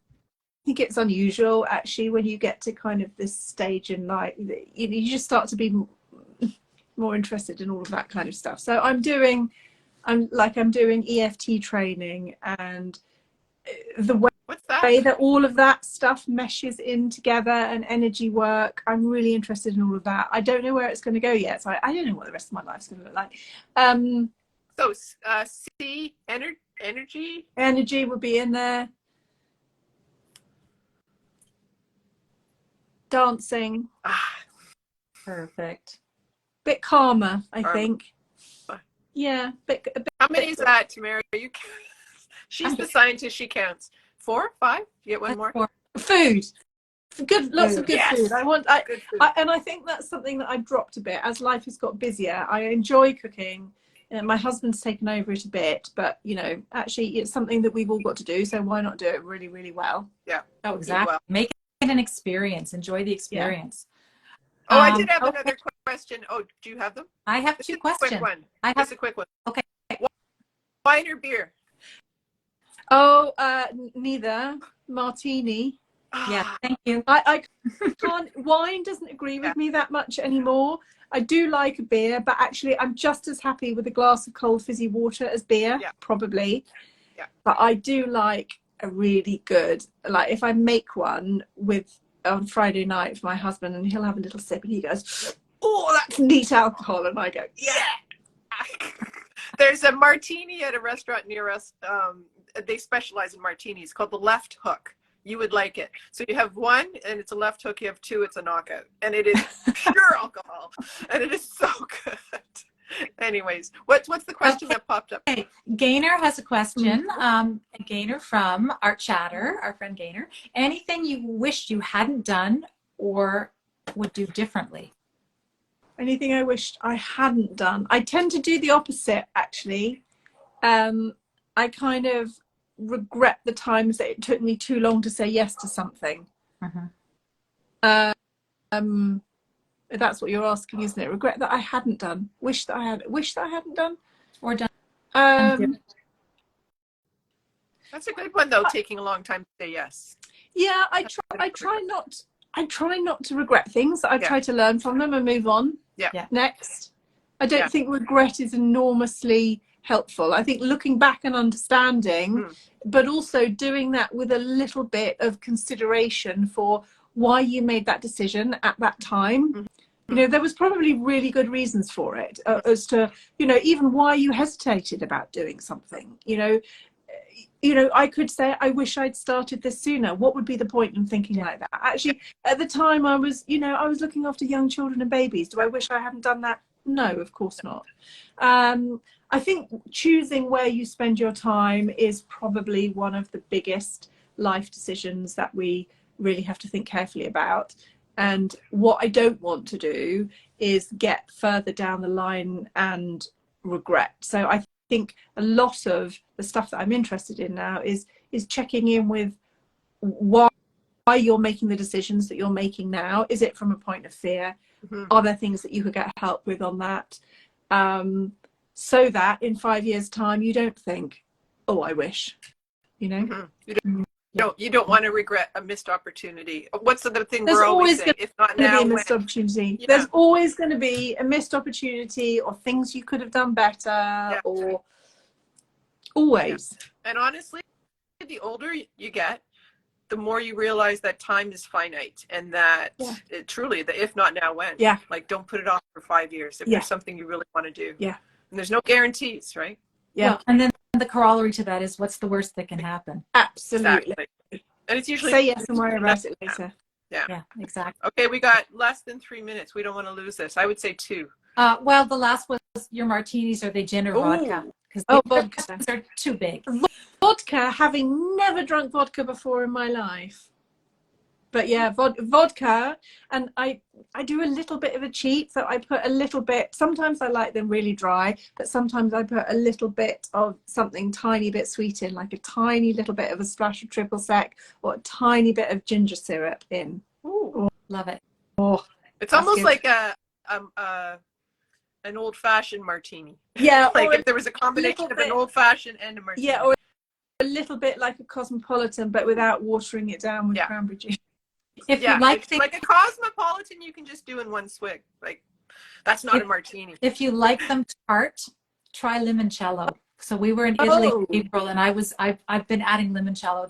Speaker 3: think it's unusual actually when you get to kind of this stage in life, you just start to be more interested in all of that kind of stuff. So I'm doing EFT training, and the way that all of that stuff meshes in together, and energy work, I'm really interested in all of that. I don't know where it's going to go yet, so I don't know what the rest of my life's going to look like.
Speaker 2: C, energy
Speaker 3: would be in there. Dancing.
Speaker 1: Perfect.
Speaker 3: Bit calmer, I think. Yeah.
Speaker 2: How many is that, Tamara? She's the scientist. She counts. 4, 5. You get one more.
Speaker 1: 4.
Speaker 3: Food. Lots of good food.
Speaker 2: Good food.
Speaker 3: And I think that's something that I've dropped a bit as life has got busier. I enjoy cooking. My husband's taken over it a bit, but actually it's something that we've all got to do. So why not do it really, really well?
Speaker 2: Yeah.
Speaker 1: Oh, exactly. Well. Make it an experience. Enjoy the experience.
Speaker 2: Yeah. I did have another question. Oh, do you have them?
Speaker 1: I have 2 questions.
Speaker 2: Quick one.
Speaker 1: Just
Speaker 2: a quick one.
Speaker 1: Okay.
Speaker 2: Wine or beer?
Speaker 3: Oh, neither. Martini.
Speaker 1: Yeah, thank you.
Speaker 3: I can't. Wine doesn't agree with me that much anymore. I do like a beer, but actually I'm just as happy with a glass of cold fizzy water as beer, probably. Yeah. But I do like a really good, like if I make one with on Friday night for my husband, and he'll have a little sip and he goes, "Oh, that's neat alcohol," and I go, "Yeah."
Speaker 2: There's a martini at a restaurant near us. They specialize in martinis called the Left Hook. You would like it. So you have one and it's a left hook. You have two, it's a knockout. And it is pure alcohol. And it is so good. Anyways, what's the question that popped up?
Speaker 1: Okay. Gaynor has a question. Gaynor from our chatter, our friend Gaynor. Anything you wished you hadn't done or would do differently?
Speaker 3: Anything I wished I hadn't done. I tend to do the opposite, actually. I kind of regret the times that it took me too long to say yes to something. That's what you're asking, isn't it? Regret that I hadn't done. Wish that I hadn't done.
Speaker 1: Or done.
Speaker 2: That's a good one, though, taking a long time to say yes.
Speaker 3: Yeah, I try not to regret things. I try to learn from them and move on.
Speaker 2: Yeah.
Speaker 3: Next. I don't think regret is enormously helpful. I think looking back and understanding, but also doing that with a little bit of consideration for why you made that decision at that time. You know, there was probably really good reasons for it, as to, you know, even why you hesitated about doing something. You know, I could say, I wish I'd started this sooner. What would be the point in thinking like that? Actually, at the time I was looking after young children and babies. Do I wish I hadn't done that? No, of course not. I think choosing where you spend your time is probably one of the biggest life decisions that we really have to think carefully about. And what I don't want to do is get further down the line and regret. So I think a lot of the stuff that I'm interested in now is checking in with why you're making the decisions that you're making now. Is it from a point of fear? Are there things that you could get help with on that? So that in 5 years' time, you don't think, oh, I wish, you know?
Speaker 2: You don't want to regret a missed opportunity. What's the thing
Speaker 3: There's
Speaker 2: we're always saying?
Speaker 3: If
Speaker 2: not
Speaker 3: now,
Speaker 2: be
Speaker 3: a missed opportunity. Yeah. There's always going to be a missed opportunity or things you could have done better, or always.
Speaker 2: Yeah. And honestly, the older you get, the more you realize that time is finite, and that it truly, the if not now, when.
Speaker 3: Yeah.
Speaker 2: Like, don't put it off for 5 years if there's something you really want to do.
Speaker 3: Yeah.
Speaker 2: And there's no guarantees, right?
Speaker 3: Yeah.
Speaker 1: Well, and then the corollary to that is, what's the worst that can happen?
Speaker 3: Absolutely.
Speaker 2: Exactly. And it's usually
Speaker 3: say yes and worry about it later.
Speaker 2: Yeah,
Speaker 1: exactly.
Speaker 2: Okay, we got less than 3 minutes. We don't want to lose this. I would say 2.
Speaker 1: Well, the last was your martinis, are they gin or vodka? Because vodkas are too big.
Speaker 3: Vodka, having never drunk vodka before in my life. But yeah, vodka, and I do a little bit of a cheat, so I put a little bit, sometimes I like them really dry, but sometimes I put a little bit of something tiny bit sweet in, like a tiny little bit of a splash of triple sec or a tiny bit of ginger syrup in.
Speaker 2: Ooh.
Speaker 1: Love it.
Speaker 2: Oh, it's almost good. Like an old-fashioned martini.
Speaker 3: Yeah.
Speaker 2: Like if there was a combination of an old-fashioned and a martini.
Speaker 3: Yeah, or a little bit like a cosmopolitan, but without watering it down with cranberry juice.
Speaker 1: If you like
Speaker 2: like a cosmopolitan, you can just do in one swig. Like, that's not a martini.
Speaker 1: If you like them tart, try limoncello. So we were in Italy in April, and I've been adding limoncello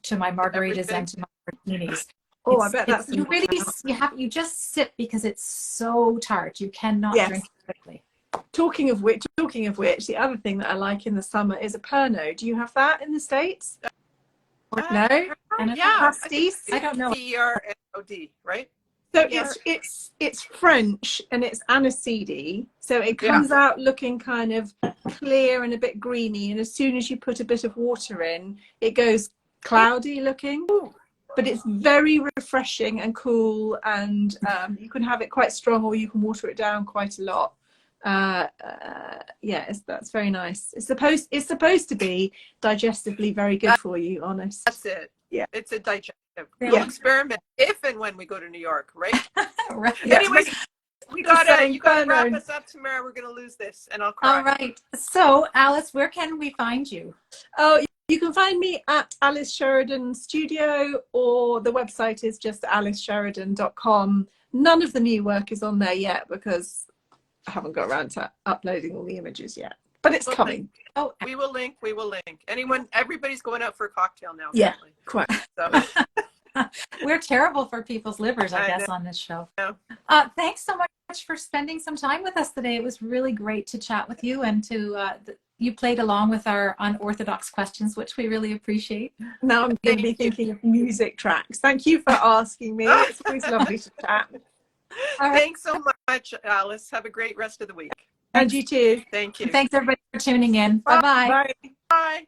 Speaker 1: to my margaritas and to my martinis.
Speaker 3: Oh, I bet that's
Speaker 1: you just sip because it's so tart. You cannot drink it quickly.
Speaker 3: Talking of which, the other thing that I like in the summer is a Pernod. Do you have that in the States? No?
Speaker 1: And
Speaker 3: pastis?
Speaker 2: I don't know. Pernod, right?
Speaker 3: So it's French and it's aniseed. So it comes out looking kind of clear and a bit greeny. And as soon as you put a bit of water in, it goes cloudy looking. But it's very refreshing and cool. And you can have it quite strong, or you can water it down quite a lot. That's very nice. It's supposed to be digestively very good for you, honest.
Speaker 2: That's it.
Speaker 3: Yeah,
Speaker 2: it's a digestive. We'll experiment if and when we go to New York, right?
Speaker 1: Right.
Speaker 2: Anyways, you gotta wrap us up, Tamara. We're gonna lose this, and I'll cry.
Speaker 1: All right. So, Alice, where can we find you?
Speaker 3: Oh, you can find me at Alice Sheridan Studio, or the website is just alicesheridan.com. None of the new work is on there yet because I haven't got around to uploading all the images yet, but it's coming.
Speaker 2: Oh, we will link. Everybody's going out for a cocktail now.
Speaker 3: Yeah, quite.
Speaker 2: So.
Speaker 1: We're terrible for people's livers, I guess,
Speaker 2: know.
Speaker 1: on this show.
Speaker 2: Yeah.
Speaker 1: Thanks so much for spending some time with us today. It was really great to chat with you, and you played along with our unorthodox questions, which we really appreciate.
Speaker 3: Now I'm going to be thinking of music tracks. Thank you for asking me. It's always lovely to chat.
Speaker 2: Thanks so much, Alice. Have a great rest of the week.
Speaker 3: And you too.
Speaker 2: Thank you.
Speaker 1: Thanks everybody for tuning in. Bye-bye.
Speaker 3: Bye.
Speaker 2: Bye.